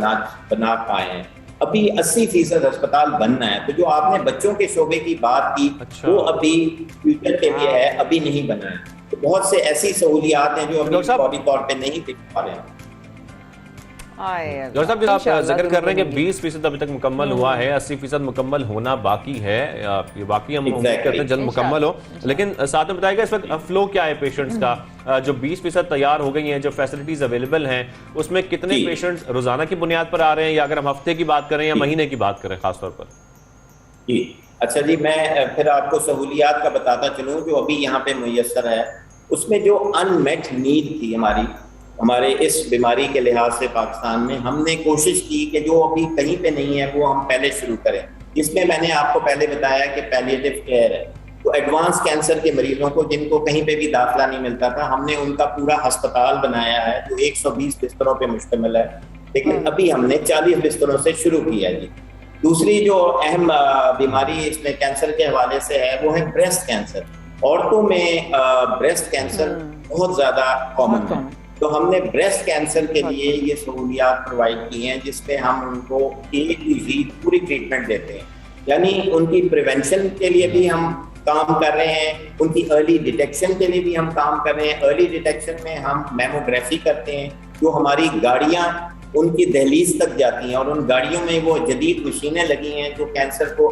बना पाए हैं, अभी 80% अस्पताल बनना है। तो जो आपने बच्चों के शोबे की बात की, वो अभी फ्यूचर के लिए है, अभी नहीं बना है। तो बहुत से ऐसी सहूलियात हैं जो अभी फौरी तौर पे नहीं दिख पा रहे हैं। डॉक्टर साहब, जैसे आप जिक्र कर रहे हैं कि 20% अभी तक मुकम्मल हुआ है, 80% मुकम्मल होना बाकी है, ये बाकी हम उम्मीद करते हैं जल्द मुकम्मल हो। लेकिन साथ में बताइएगा इस वक्त फ्लो क्या है पेशेंट्स का? जो 20% तैयार हो गई हैं, जो फैसिलिटीज अवेलेबल हैं, उसमें कितने पेशेंट्स रोजाना की बुनियाद पर आ रहे हैं, या अगर हम हफ्ते की बात करें या महीने की बात करें खासतौर पर? जी अच्छा जी, मैं फिर आपको सहूलियात का बताता चलूँ जो अभी यहाँ पे मुयस्सर है। उसमें जो अनमेट नीड थी हमारे इस बीमारी के लिहाज से पाकिस्तान में, हमने कोशिश की कि जो अभी कहीं पे नहीं है वो हम पहले शुरू करें। इसमें मैंने आपको पहले बताया कि पैलिएटिव केयर है, तो एडवांस कैंसर के मरीजों को जिनको कहीं पे भी दाखिला नहीं मिलता था, हमने उनका पूरा अस्पताल बनाया है जो 120 बिस्तरों पे मुश्तमिल है, लेकिन अभी हमने 40 बिस्तरों से शुरू किया जी। दूसरी जो अहम बीमारी इसमें कैंसर के हवाले से है वो है ब्रेस्ट कैंसर। औरतों में ब्रेस्ट कैंसर बहुत ज़्यादा कॉमन है, तो हमने ब्रेस्ट कैंसर के लिए ये सहूलियात प्रोवाइड की हैं जिसमें हम उनको A to Z पूरी ट्रीटमेंट देते हैं, यानी उनकी प्रिवेंशन के लिए भी हम काम कर रहे हैं, उनकी अर्ली डिटेक्शन के लिए भी हम काम कर रहे हैं। अर्ली डिटेक्शन में हम मैमोग्राफी करते हैं, जो हमारी गाड़ियाँ उनकी दहलीज तक जाती हैं और उन गाड़ियों में वो जदीद मशीनें लगी हैं जो कैंसर को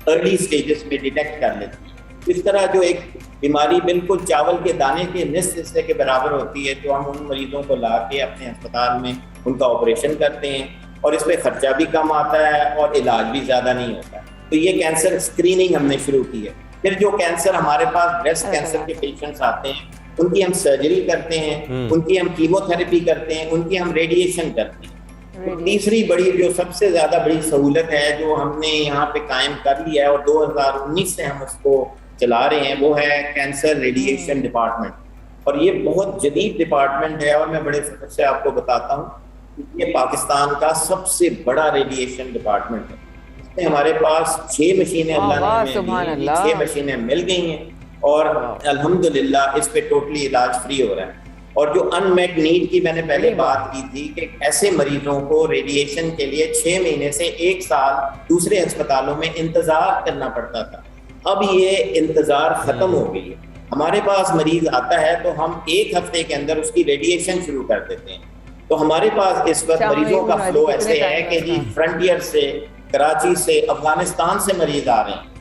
अर्ली स्टेजेस में डिटेक्ट कर लेती हैं। इस तरह जो एक बीमारी बिल्कुल चावल के दाने के निस्फ हिस्से के बराबर होती है, तो हम उन मरीजों को ला के अपने अस्पताल में उनका ऑपरेशन करते हैं और इस पर खर्चा भी कम आता है और इलाज भी ज़्यादा नहीं होता। तो ये कैंसर स्क्रीनिंग हमने शुरू की है। फिर जो कैंसर हमारे पास ब्रेस्ट कैंसर के पेशेंट्स आते हैं, उनकी हम सर्जरी करते हैं, उनकी हम कीमोथेरेपी करते हैं, उनकी हम रेडिएशन करते हैं। तो तीसरी बड़ी जो सबसे ज़्यादा बड़ी सहूलत है जो हमने यहाँ पे कायम कर लिया है और 2019 से हम उसको चला रहे हैं, वो है कैंसर रेडिएशन डिपार्टमेंट। और ये बहुत जदीद डिपार्टमेंट है और मैं बड़े फख्र से आपको बताता हूँ, ये पाकिस्तान का सबसे बड़ा रेडिएशन डिपार्टमेंट है। इसमें हमारे पास 6 मशीनें अल्लाह ने 6 मशीनें मिल गई हैं और अल्हम्दुलिल्लाह इस पे टोटली इलाज फ्री हो रहा है। और जो अनमेट नीड की मैंने पहले बात की थी कि ऐसे मरीजों को रेडिएशन के लिए 6 महीने से 1 साल दूसरे अस्पतालों में इंतजार करना पड़ता था, अब ये इंतजार खत्म हो गई है। हमारे पास मरीज आता है तो हम 1 हफ्ते के अंदर उसकी रेडिएशन शुरू कर देते हैं। तो हमारे पास इस वक्त मरीजों का फ्लो ऐसे है कि जी फ्रंटियर से, कराची से, अफगानिस्तान से मरीज आ रहे हैं।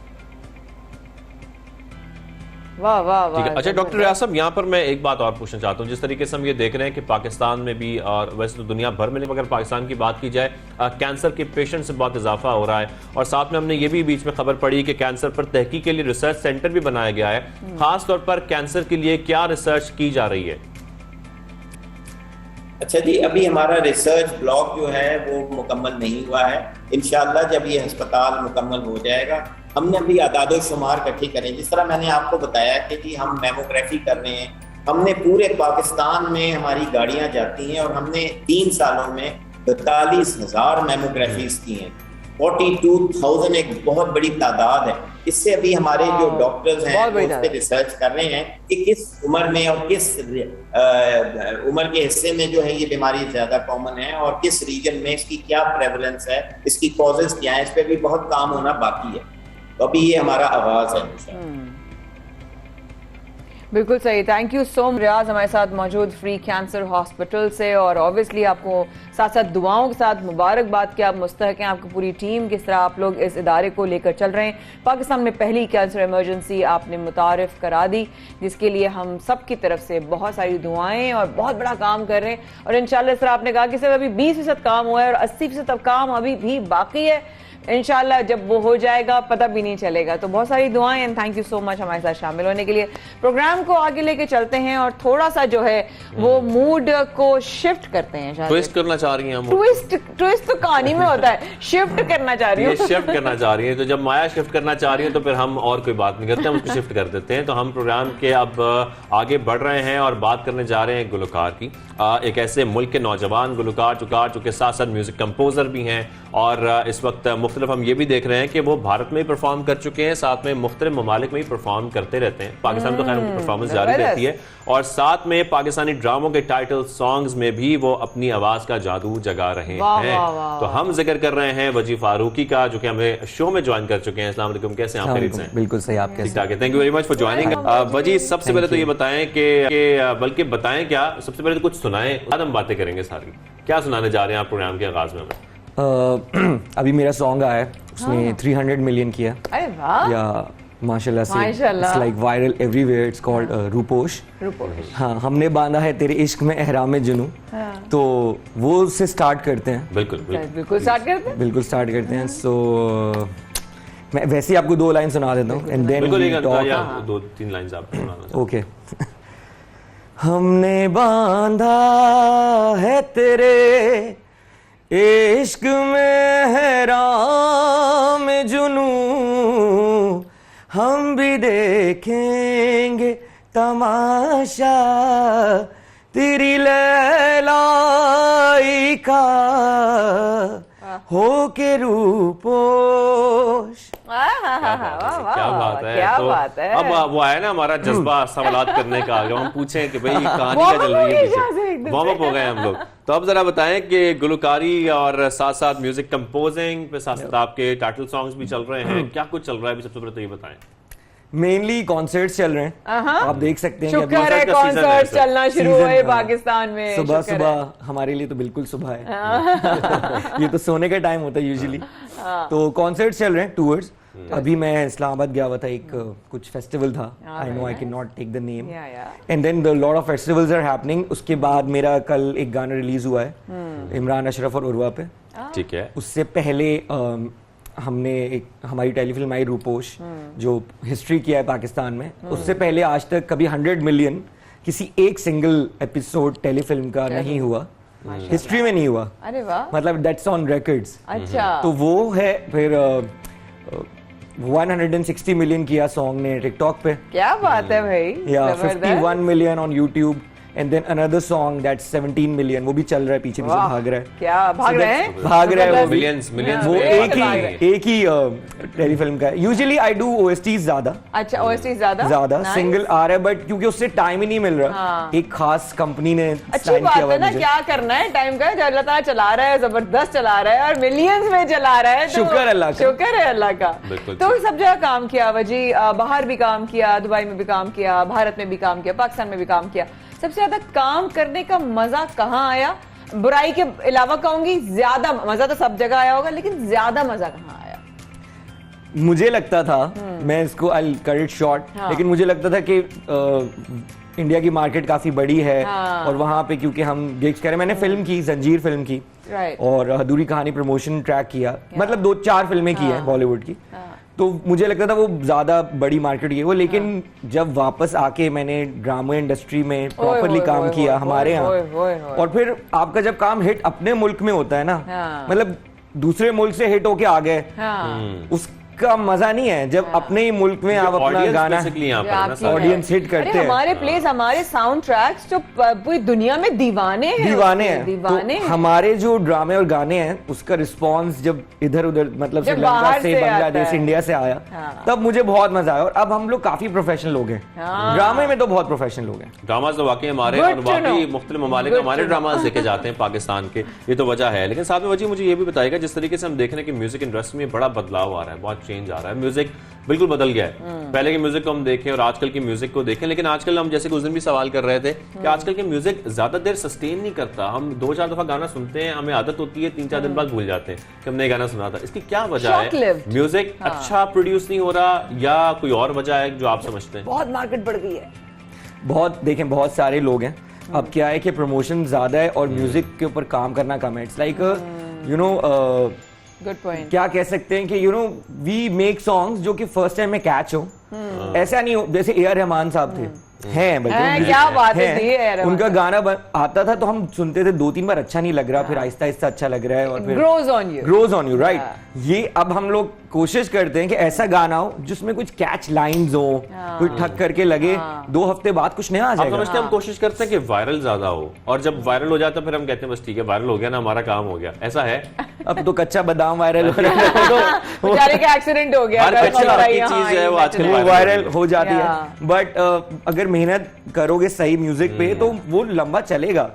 वाह वाह वाह। अच्छा डॉक्टर रियाज साहब, यहाँ पर मैं एक बात और पूछना चाहता हूँ। जिस तरीके से हम ये देख रहे हैं कि पाकिस्तान में भी और वैसे तो दुनिया भर में, अगर पाकिस्तान की बात की जाए, कैंसर के पेशेंट से बहुत इजाफा हो रहा है और साथ में हमने ये भी बीच में खबर पड़ी कि कैंसर पर तहकीक के लिए रिसर्च सेंटर भी बनाया गया है। खास तौर पर कैंसर के लिए क्या रिसर्च की जा रही है? अच्छा जी, अभी हमारा रिसर्च ब्लॉक जो है वो मुकम्मल नहीं हुआ है। इंशाल्लाह जब ये अस्पताल मुकम्मल हो जाएगा, हमने अभी आदादो शुमार इकट्ठी करें। जिस तरह मैंने आपको बताया कि जी हम मेमोग्राफी कर रहे हैं, हमने पूरे पाकिस्तान में हमारी गाड़ियां जाती हैं और हमने 3 सालों में 42,000 मेमोग्राफीज की हैं। 42,000 एक बहुत बड़ी तादाद है। इससे अभी हमारे जो डॉक्टर्स हैं वो उस पर रिसर्च कर रहे हैं कि किस उम्र में और किस उम्र के हिस्से में जो है ये बीमारी ज्यादा कॉमन है और किस रीजन में इसकी क्या प्रेवलेंस है, इसकी कॉजेज क्या है, इस पर भी बहुत काम होना बाकी है। तो अभी ये हमारा आगाज है। बिल्कुल सही। थैंक यू सो मच रियाज, हमारे साथ मौजूद फ्री कैंसर हॉस्पिटल से। और ऑब्वियसली आपको साथ साथ दुआओं के साथ मुबारकबाद कि आप मुस्तहक हैं, आपकी पूरी टीम किस तरह आप लोग इस इदारे को लेकर चल रहे हैं। पाकिस्तान में पहली कैंसर इमरजेंसी आपने मुतारिफ करा दी, जिसके लिए हम सब की तरफ से बहुत सारी दुआएं और बहुत बड़ा काम कर रहे हैं। और इंशाल्लाह इस तरह आपने कहा कि सिर्फ अभी 20% काम हुआ है और 80% काम अभी भी बाकी है। इंशाल्लाह जब वो हो जाएगा पता भी नहीं चलेगा। तो बहुत सारी दुआएं and thank you so much हमारे साथ शामिल होने के लिए। प्रोग्राम को आगे लेके चलते हैं और थोड़ा सा जो है वो मूड को शिफ्ट करते हैं। ट्विस्ट करना चाह रही हैं हम? ट्विस्ट तो कहानी में होता है, शिफ्ट करना चाह रही हूँ। शिफ्ट करना चाह रही है, तो जब माया शिफ्ट करना चाह रही है तो फिर हम और कोई बात नहीं करते, हम उसको शिफ्ट कर देते हैं। तो हम प्रोग्राम के अब आगे बढ़ रहे हैं और बात करने जा रहे हैं गुलकार की। एक ऐसे मुल्क के नौजवान गुलकार जो कि साथ साथ म्यूजिक कंपोजर भी हैं और इस वक्त मुख्तलिफ हम ये भी देख रहे हैं कि वो भारत में ही परफॉर्म कर चुके हैं, साथ में मुख्तलिफ ममालिक में ही परफॉर्म करते रहते हैं। पाकिस्तान तो खैर उनकी परफॉर्मेंस जारी रहती है और साथ में पाकिस्तानी ड्रामों के टाइटल सॉन्ग्स में भी वो अपनी आवाज का जादू जगा रहे हैं। तो हम जिक्र कर रहे हैं वजी फारूकी का, जो कि हमें शो में ज्वाइन कर चुके हैं। अस्सलाम वालेकुम, कैसे हैं आप? खैरियत से? बिल्कुल सही, आप कैसे? ठीक है, thank you very much for joining. वजी, सबसे पहले तो ये बताएं कि बल्कि बताएं क्या, सबसे पहले तो कुछ सुनाएं, बाद हम बातें करेंगे सारी। क्या सुनाने जा रहे हैं आप प्रोग्राम के आगाज में हमें? अभी मेरा सॉन्ग आया है, उसने 300 मिलियन किया। अरे वाह, या माशाल्लाह से, it's like viral everywhere. It's called Ruposh. हाँ, हमने बांधा है तेरे इश्क में एहराम जुनू। तो वो से स्टार्ट करते हैं। बिल्कुल बिल्कुल स्टार्ट करते हैं। सो मैं वैसे ही आपको 2 लाइन सुना देता हूँ एंड देन 2-3 लाइंस आप सुनाना। ओके। हमने बांधा है तेरे इश्क में एहराम जुनू, हम भी देखेंगे तमाशा तेरी लैलाई का हो के रूपोश। क्या बात है, क्या बात है। अब वो आया ना हमारा जज्बा सवालात करने का, अगर हम पूछें कि भाई कहानी क्या चल रही है, वार्म अप हो गए हम लोग। तो अब जरा बताएं कि गुलकारी और साथ साथ म्यूजिक कंपोजिंग पे साथ साथ आपके टाइटल सॉन्ग्स भी चल रहे हैं, क्या कुछ चल रहा है अभी? सबसे पहले तो ये बताएं। मेनली कॉन्सर्ट्स चल रहे हैं, आप देख सकते हैं। शुक्र है कॉन्सर्ट चलना शुरू हुए पाकिस्तान में। सुबह सुबह हमारे लिए तो बिल्कुल सुबह है। ये तो सोने का टाइम होता है यूजुअली। तो कॉन्सर्ट्स चल रहे हैं, टूर्स। अभी मैं इस्लामाबाद गया हुआ था, एक कुछ फेस्टिवल था, I know I can not take the name, and then the lot of festivals are happening. उसके बाद मेरा कल एक गाना रिलीज हुआ है इमरान अशरफ और उर्वा पे, ठीक है। उससे पहले हमने एक हमारी टेलीफिल्म आई रूपोश, जो हिस्ट्री किया है पाकिस्तान में। उससे पहले आज तक कभी 100 मिलियन किसी एक सिंगल एपिसोड टेलीफिल्म का नहीं हुआ, हिस्ट्री में नहीं हुआ। अरे वाह, मतलब दैट्स ऑन रिकॉर्ड्स। अच्छा, तो वो है। फिर 160 मिलियन किया सॉन्ग ने टिकटॉक पे। क्या बात है भाई। या 51 million on YouTube, and then another song that's 17 million, वो भी चल रहा है, पीछे पीछे भाग रहा है। क्या भाग रहे हैं? भाग रहा है वो मिलियंस वो एक ही टेलीफिल्म का है। यूजुअली आई डू ओएसटीज ज्यादा। अच्छा, ओएसटीज ज्यादा सिंगल आ रहा है, बट क्योंकि उससे टाइम ही नहीं मिल रहा। एक खास कंपनी ने अच्छी बात है ना, क्या करना है टाइम का, जो अल्लाह ताला चला रहा है, जबरदस्त चला रहा है और मिलियंस में चला रहा है। शुक्र अल्लाह का, शुक्र है अल्लाह का। तो सब जगह काम किया वजी, बाहर भी काम किया, दुबई में भी काम किया, भारत में भी काम किया, पाकिस्तान में भी काम किया। सबसे ज्यादा काम करने का मजा कहाँ आया? बुराई के अलावा कहूंगी ज्यादा मजा तो सब जगह आया होगा, लेकिन ज्यादा मजा कहाँ आया? मुझे लगता था, मैं इसको आई कट इट शॉर्ट, लेकिन मुझे लगता था कि इंडिया की मार्केट काफी बड़ी है और वहां पे क्योंकि हम गिग्स कर रहे हैं। मैंने फिल्म की, जंजीर फिल्म की और अधूरी कहानी प्रमोशन ट्रैक किया, मतलब 2-4 फिल्में की हैं बॉलीवुड की। तो मुझे लगता था वो ज्यादा बड़ी मार्केट है वो, लेकिन जब वापस आके मैंने ड्रामा इंडस्ट्री में प्रॉपरली काम किया हमारे यहाँ, और फिर आपका जब काम हिट अपने मुल्क में होता है ना, मतलब दूसरे मुल्क से हिट होके आ गए, उसका मजा नहीं है जब अपने ही मुल्क में आप अपना गाना ऑडियंस हिट करते हैं। हमारे प्लेस, हमारे साउंड ट्रैक्स जो पूरी दुनिया में दीवाने हैं। तो हमारे जो ड्रामे और गाने हैं उसका रिस्पांस जब इधर उधर, मतलब श्रीलंका से, बांग्लादेश, इंडिया से आया, तब मुझे बहुत मजा आया। और अब हम लोग काफी प्रोफेशनल लोग हैं, ड्रामे में तो बहुत प्रोफेशनल लोग हैं। ड्रामाज तो वाकई हमारे और बाकी मुख्तलिफ ममालिक हमारे ड्रामाज देखे जाते हैं पाकिस्तान के, ये तो वजह है। लेकिन साथ में वजह मुझे ये भी बताएगा, जिस तरीके से हम देख रहे हैं कि म्यूजिक इंडस्ट्री में बड़ा बदलाव आ रहा है, बहुत चेंज आ रहा है, म्यूजिक बिल्कुल बदल गया है। पहले के म्यूजिक को हम देखें और आजकल के म्यूजिक को देखें, लेकिन आजकल हम जैसे उस दिन भी सवाल कर रहे थे कि आजकल के म्यूजिक ज्यादा देर सस्टेन नहीं करता। हम 2-4 दफा गाना सुनते हैं, हमें आदत होती है, 3-4 दिन बाद भूल जाते हैं कि हमने गाना सुना था। इसकी क्या वजह है? म्यूजिक अच्छा प्रोड्यूस नहीं हो रहा या कोई और वजह है जो आप समझते हैं? बहुत मार्केट बढ़ गई है, बहुत देखें, बहुत सारे लोग हैं। अब क्या है कि प्रमोशन ज्यादा है और म्यूजिक के ऊपर काम करना कम है। It's like you know, good point. क्या कह सकते हैं कि you know we make songs जो कि फर्स्ट टाइम में कैच हो। ऐसा नहीं हो जैसे ए आर रहमान साहब थे, हैं बल्कि क्या बात है, उनका गाना आता था तो हम सुनते थे, 2-3 बार अच्छा नहीं लग रहा, फिर आहिस्ता आहिस्ता अच्छा लग रहा है और फिर ग्रोज ऑन यू राइट। ये अब हम लोग कोशिश करते हैं कि ऐसा गाना हो जिसमें कुछ कैच लाइंस हो, कोई ठक करके लगे, 2 हफ्ते बाद कुछ नया आ जाएगा। समझते हैं, हम कोशिश करते हैं कि वायरल ज्यादा हो, और जब वायरल हो जाता है फिर हम कहते हैं बस ठीक है, वायरल हो गया ना, हमारा काम हो गया। ऐसा है? अब तो कच्चा बादाम वायरल हो रहा है, तो बेचारे का एक्सीडेंट हो गया, चीज है वो आजकल वायरल हो जाती है। बट अगर मेहनत करोगे सही म्यूजिक पे तो वो लंबा चलेगा।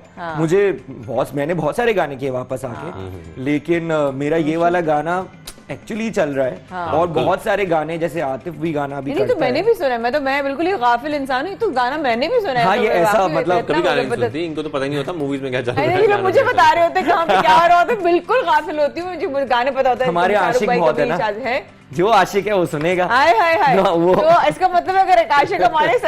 मैंने बहुत सारे गाने किए वापस आके, लेकिन मेरा ये वाला गाना एक्चुअली चल रहा है। और बहुत सारे गाने, जैसे आतिफ भी गाना भी करता तो मैंने भी सुना है, मैं बिल्कुल ही गाफिल इंसान हूँ, तो गाना मैंने भी सुना है। हाँ, ये ऐसा मतलब कभी गाने नहीं सुनती, इनको तो पता ही नहीं होता मूवीज में क्या चल रहा है। मुझे बता रहे होते कहाँ पे क्या हो रहा होता है, बिल्कुल गाफिल होती हूँ, मुझे गाने पता होता है। हमारे आशिक बहुत है ना, जो आशिक है वो सुनेगा। हाय हाय हाय, तो इसका मतलब अगर एक आशिक हमारे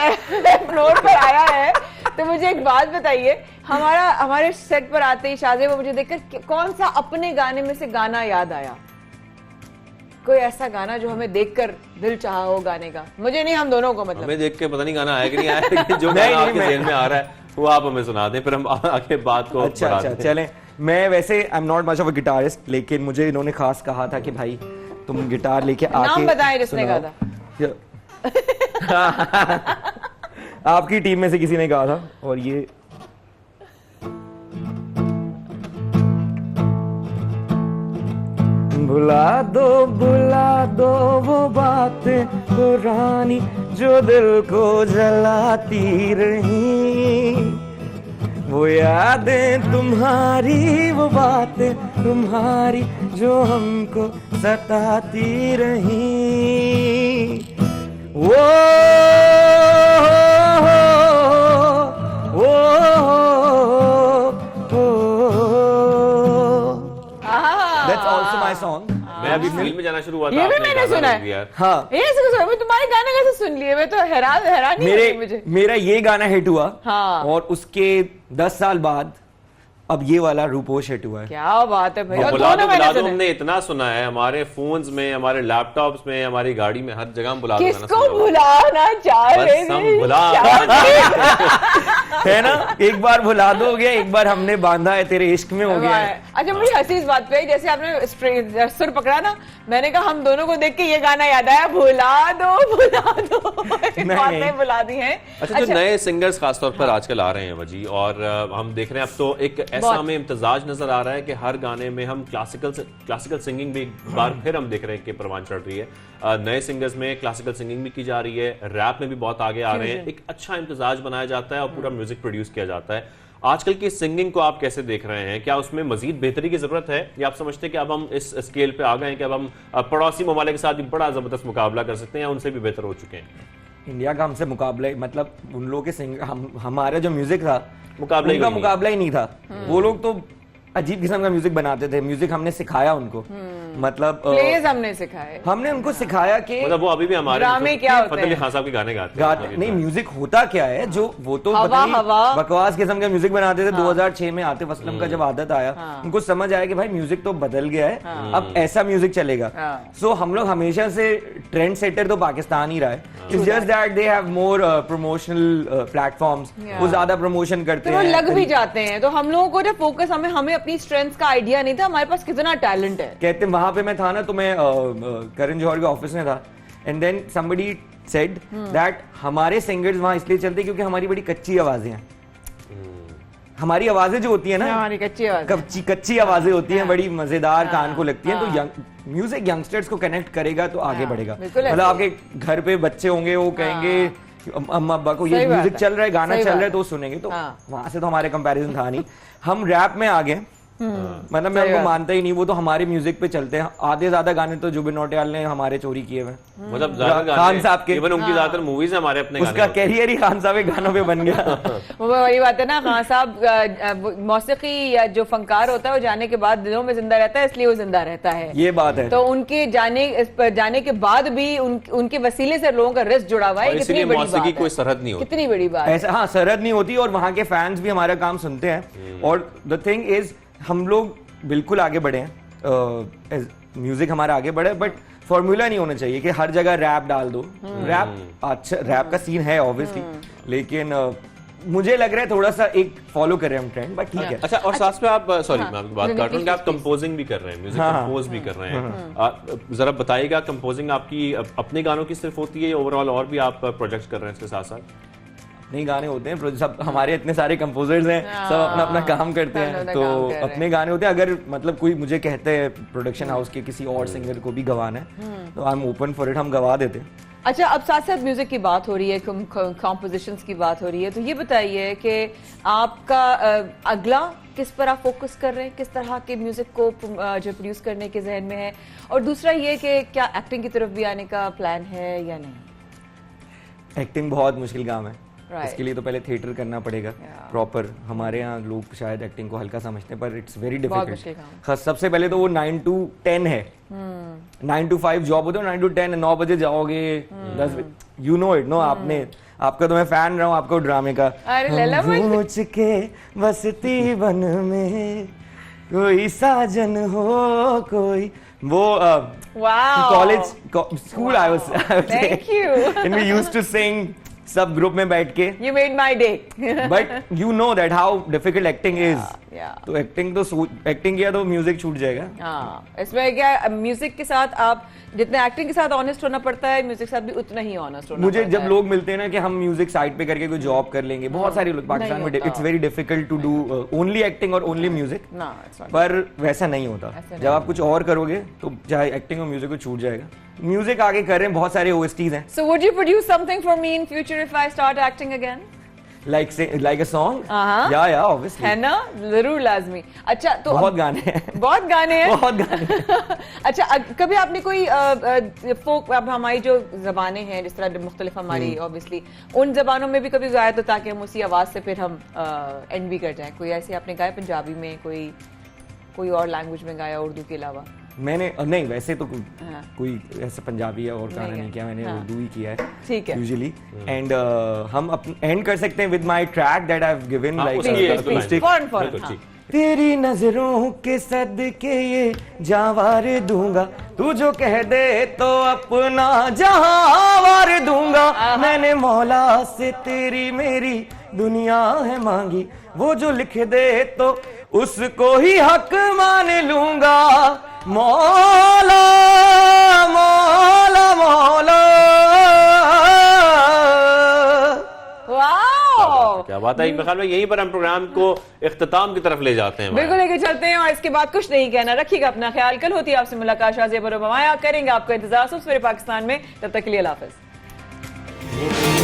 फ्लोर पर आया है तो मुझे एक बात बताइए, हमारे सेट पर आते ही शाज़े वो मुझे देखकर कौन सा अपने गाने में से गाना याद आया? कोई ऐसा गाना जो हमें देखकर दिल चाहा हो गाने का? मुझे नहीं, हम दोनों को, मतलब हमें देख के पता नहीं गाना आया कि नहीं आया, लेकिन जो गाना आपके ज़हन में आ रहा है वो आप हमें सुना दें, फिर हम आगे बात को अच्छा चलें। मैं वैसे I am not much of a guitarist, लेकिन मुझे इन्होंने खास कहा था कि भाई तुम गिटार लेके आके नाम बताएं जिसने कहा था। आपकी टीम में से किसी ने कहा था, और ये भुला दो वो बातें पुरानी जो दिल को जलाती रही, वो यादें तुम्हारी, वो बातें तुम्हारी जो हमको सताती रही। That's also my song. मैं अभी फिल्म में जाना शुरू हुआ था, ये भी आपने मैंने गाना सुना लिख दिया। है। हाँ, मैं तुम्हारे गाने कैसे सुन लिए? मैं तो हैरान ही हो गई मुझे। मेरा ये गाना हिट हुआ, हाँ। और उसके 10 साल बाद अब ये वाला रूपोश हिट हुआ है। क्या बात है भाई। और बुला दोनों मैंने दो सुने। हमने इतना सुना है, हमारे फोन्स में, हमारे लैपटॉप्स में, हमारी गाड़ी में, हर जगह हम बुला दो गाना किसको सुना हुआ है। बुलाना चाह रहे बस हम थे? बुला है ना, एक बार भुला दो हो गया, एक बार हमने बांधा है तेरे इश्क में हो गया है। अच्छा, मुझे हंसी इस बात पे आई, जैसे आपने सुर पकड़ा ना, मैंने कहा हम दोनों को देख के ये गाना याद आया, भुला दो बातें बुला दी हैं। अच्छा, जो नए सिंगर्स खासतौर पर आजकल आ रहे हैं वजी, और हम देख रहे हैं अब तो एक ऐसा हमें इम्तजाज नजर आ रहा है कि हर गाने में हम क्लासिकल सिंगिंग भी एक बार फिर हम देख रहे हैं कि परवान चढ़ रही है। नए सिंगर्स में क्लासिकल सिंगिंग भी की जा रही है, रैप में भी बहुत आगे आ रहे हैं, एक अच्छा इम्तजाज बनाया जाता है और पूरा म्यूजिक प्रोड्यूस किया जाता है। आजकल की सिंगिंग को आप कैसे देख रहे हैं? क्या उसमें मजीद बेहतरी की जरूरत है, या आप समझते हैं कि अब हम इस स्केल पे आ गए हैं कि अब हम पड़ोसी ममालिक के साथ भी बड़ा जबरदस्त मुकाबला कर सकते हैं, या उनसे भी बेहतर हो चुके हैं? इंडिया का हमसे मुकाबला, मतलब उन लोगों के हमारा जो म्यूजिक था, मुकाबला ही नहीं था। वो लोग तो अजीब किस्म का म्यूजिक बनाते थे, म्यूजिक हमने सिखाया उनको, मतलब प्लेज हमने सिखाए, हमने उनको सिखाया कि मतलब वो अभी भी हमारे ड्रामे क्या होते हैं, फतेह अली खान साहब के गाने गाते नहीं, म्यूजिक होता क्या है, जो वो तो बकवास किस्म का म्यूजिक बनाते थे। 2006 में आतिफ असलम का जब आदत आया, उनको समझ आया कि भाई म्यूजिक तो बदल गया है, अब ऐसा म्यूजिक चलेगा। सो हम लोग हमेशा से ट्रेंड सेटर तो पाकिस्तान ही रहा है, it's just that they have more promotional platforms, वो ज्यादा प्रमोशन करते हैं, लग भी जाते हैं। तो हम लोगों को जब फोकस, हमें अपनी स्ट्रेंथ का आइडिया नहीं था, हमारे पास कितना टैलेंट है। कहते वहां पे मैं था ना, तो मैं करण जौहर के ऑफिस में था, and then somebody said that हमारे सिंगर्स वहां इसलिए चलते क्योंकि हमारी बड़ी कच्ची आवाजें हैं। हमारी आवाजें जो होती है ना, हमारी कच्ची आवाजें होती हैं, बड़ी मजेदार कान को लगती हैं। तो म्यूजिक यंगस्टर्स को कनेक्ट करेगा तो आगे बढ़ेगा। मतलब आपके घर पे बच्चे होंगे, वो कहेंगे अम्मा अब्बा को ये म्यूजिक चल रहा है, गाना चल रहा है, तो सुनेंगे। तो वहां से तो हमारे कंपैरिजन था नहीं, हम रैप में आ गए। मतलब मैं उनको मानता ही नहीं, वो तो हमारे म्यूजिक पे चलते हैं। आधे ज्यादा गाने तो जुबिन नौटियाल ने हमारे चोरी किए हुए, मतलब खान साहब के, इवन उनकी ज्यादातर मूवीज हमारे अपने, उसका कैरियर ही खान साहब के गानों पे बन गया। वो वही बात है ना, खान साहब मौसीकी या जो फनकार होता है वो जाने के बाद दिलों में जिंदा रहता है, इसलिए वो जिंदा रहता है। ये बात है। तो उनके जाने के बाद भी उनके वसीले से लोगों का रिश्ता जुड़ा हुआ है। कितनी बड़ी बात है, कोई सरहद नहीं होती, कितनी बड़ी बात है। ऐसा, हाँ, सरहद नहीं होती, और वहां के फैंस भी हमारा काम सुनते हैं। और द थिंग इज, हम लोग बिल्कुल आगे बढ़े हैं, म्यूजिक हमारा आगे बढ़े, बट फॉर्मूला नहीं होना चाहिए कि हर जगह रैप डाल दो। रैप अच्छा, रैप का सीन है ऑब्वियसली, लेकिन मुझे लग रहा है थोड़ा सा एक फॉलो कर रहे हैं हम ट्रेंड, बट ठीक है। अच्छा, और साथ में आप सॉरी मैं आपकी बात कर रहा हूँ कि आप कंपोजिंग भी कर रहे हैं, म्यूजिक कंपोज भी कर रहे हैं, जरा बताइएगा, कंपोजिंग आपकी अपने गानों की सिर्फ होती है, ओवरऑल और भी आप प्रोजेक्ट्स कर रहे हैं इसके साथ साथ? नहीं, गाने होते हैं, सब हमारे इतने सारे कंपोजर्स हैं, सब अपना अपना काम करते हैं, तो अपने गाने होते हैं। अगर मतलब कोई मुझे कहते हैं प्रोडक्शन हाउस के किसी और सिंगर को भी गवाना है, तो I am open for it, हम गवा देते हैं। अच्छा, अब साथ साथ म्यूजिक की बात हो रही है, कॉम्पोजिशंस की बात हो रही है, तो ये बताइए कि आपका अगला किस पर आप फोकस कर रहे हैं, किस तरह के म्यूजिक को जो प्रोड्यूस करने के जहन में है, और दूसरा ये कि क्या एक्टिंग की तरफ भी आने का प्लान है या नहीं? एक्टिंग बहुत मुश्किल काम है, इसके लिए तो पहले थिएटर करना पड़ेगा प्रॉपर। हमारे यहाँ लोग शायद एक्टिंग को हल्का समझते हैं, पर इट्स वेरी डिफिकल्ट। सबसे पहले तो वो 9 to 10 है, 9 to 5 जॉब होते हो, 9 to 10, 9 बजे जाओगे, 10 यू नो इट, नो आपने, आपका तो मैं फैन रहा हूँ आपको ड्रामे का। सोच के बसती बन में कोई साजन हो, कोई वो college school I was, thank you, and we used to sing सब ग्रुप में बैठ के। You made my day. But you know that how difficult acting is. तो एक्टिंग किया तो म्यूजिक छूट जाएगा। हाँ, इसमें क्या म्यूजिक के साथ आप जितने एक्टिंग के साथ ऑनेस्ट होना पड़ता है, म्यूजिक के साथ भी उतना ही ऑनेस्ट होना मुझे पड़ता जब लोग मिलते हैं ना कि हम म्यूजिक साइड पे करके कोई जॉब कर लेंगे, बहुत सारे लोग पाकिस्तान में, it's very difficult to do only acting और ओनली म्यूजिक, पर वैसा नहीं होता। जब आप कुछ और करोगे तो चाहे एक्टिंग और म्यूजिक को छूट जाएगा। म्यूजिक आगे कर रहे हैं, बहुत सारे ओएसटीज हैं। So would you produce something for me in future if I start acting again? like a song. या obviously है ना, जरूर लाजमी। अच्छा तो बहुत गाने हैं बहुत गाने हैं बहुत गाने अच्छा कभी आपने कोई फोक, अब हमारी जो जबानें हैं जिस तरह मुख्तलिफ हमारी ऑब्वियसली, उन जबानों में भी कभी गाया तो ताकि हम उसी आवाज से फिर हम एंड भी कर जाएं? कोई ऐसे आपने गाया पंजाबी में, कोई और लैंग्वेज में गाया उर्दू के अलावा? मैंने नहीं, वैसे तो कोई ऐसा पंजाबी या और गाना नहीं किया मैंने, उर्दू ही किया है ठीक है यूजुअली। एंड हम एंड कर सकते हैं with my track that I have given, like तेरी नजरों के सदके ये जावार दूंगा, तू जो कह दे तो अपना जहां वार दूंगा, मैंने मौला से तेरी मेरी दुनिया है मांगी, वो जो लिख दे तो उसको ही हक मान लूंगा, मौला मौला मौला। क्या बात है, एक ख्याल में यहीं पर हम प्रोग्राम को इख्तिताम की तरफ ले जाते हैं, बिल्कुल लेके चलते हैं। और इसके बाद कुछ नहीं कहना, रखिएगा अपना ख्याल। कल होती है आपसे मुलाकात, शाज़िया पर करेंगे आपका इंतजार सुबह पाकिस्तान में। तब तक के लिए अल्लाह हाफ़िज़।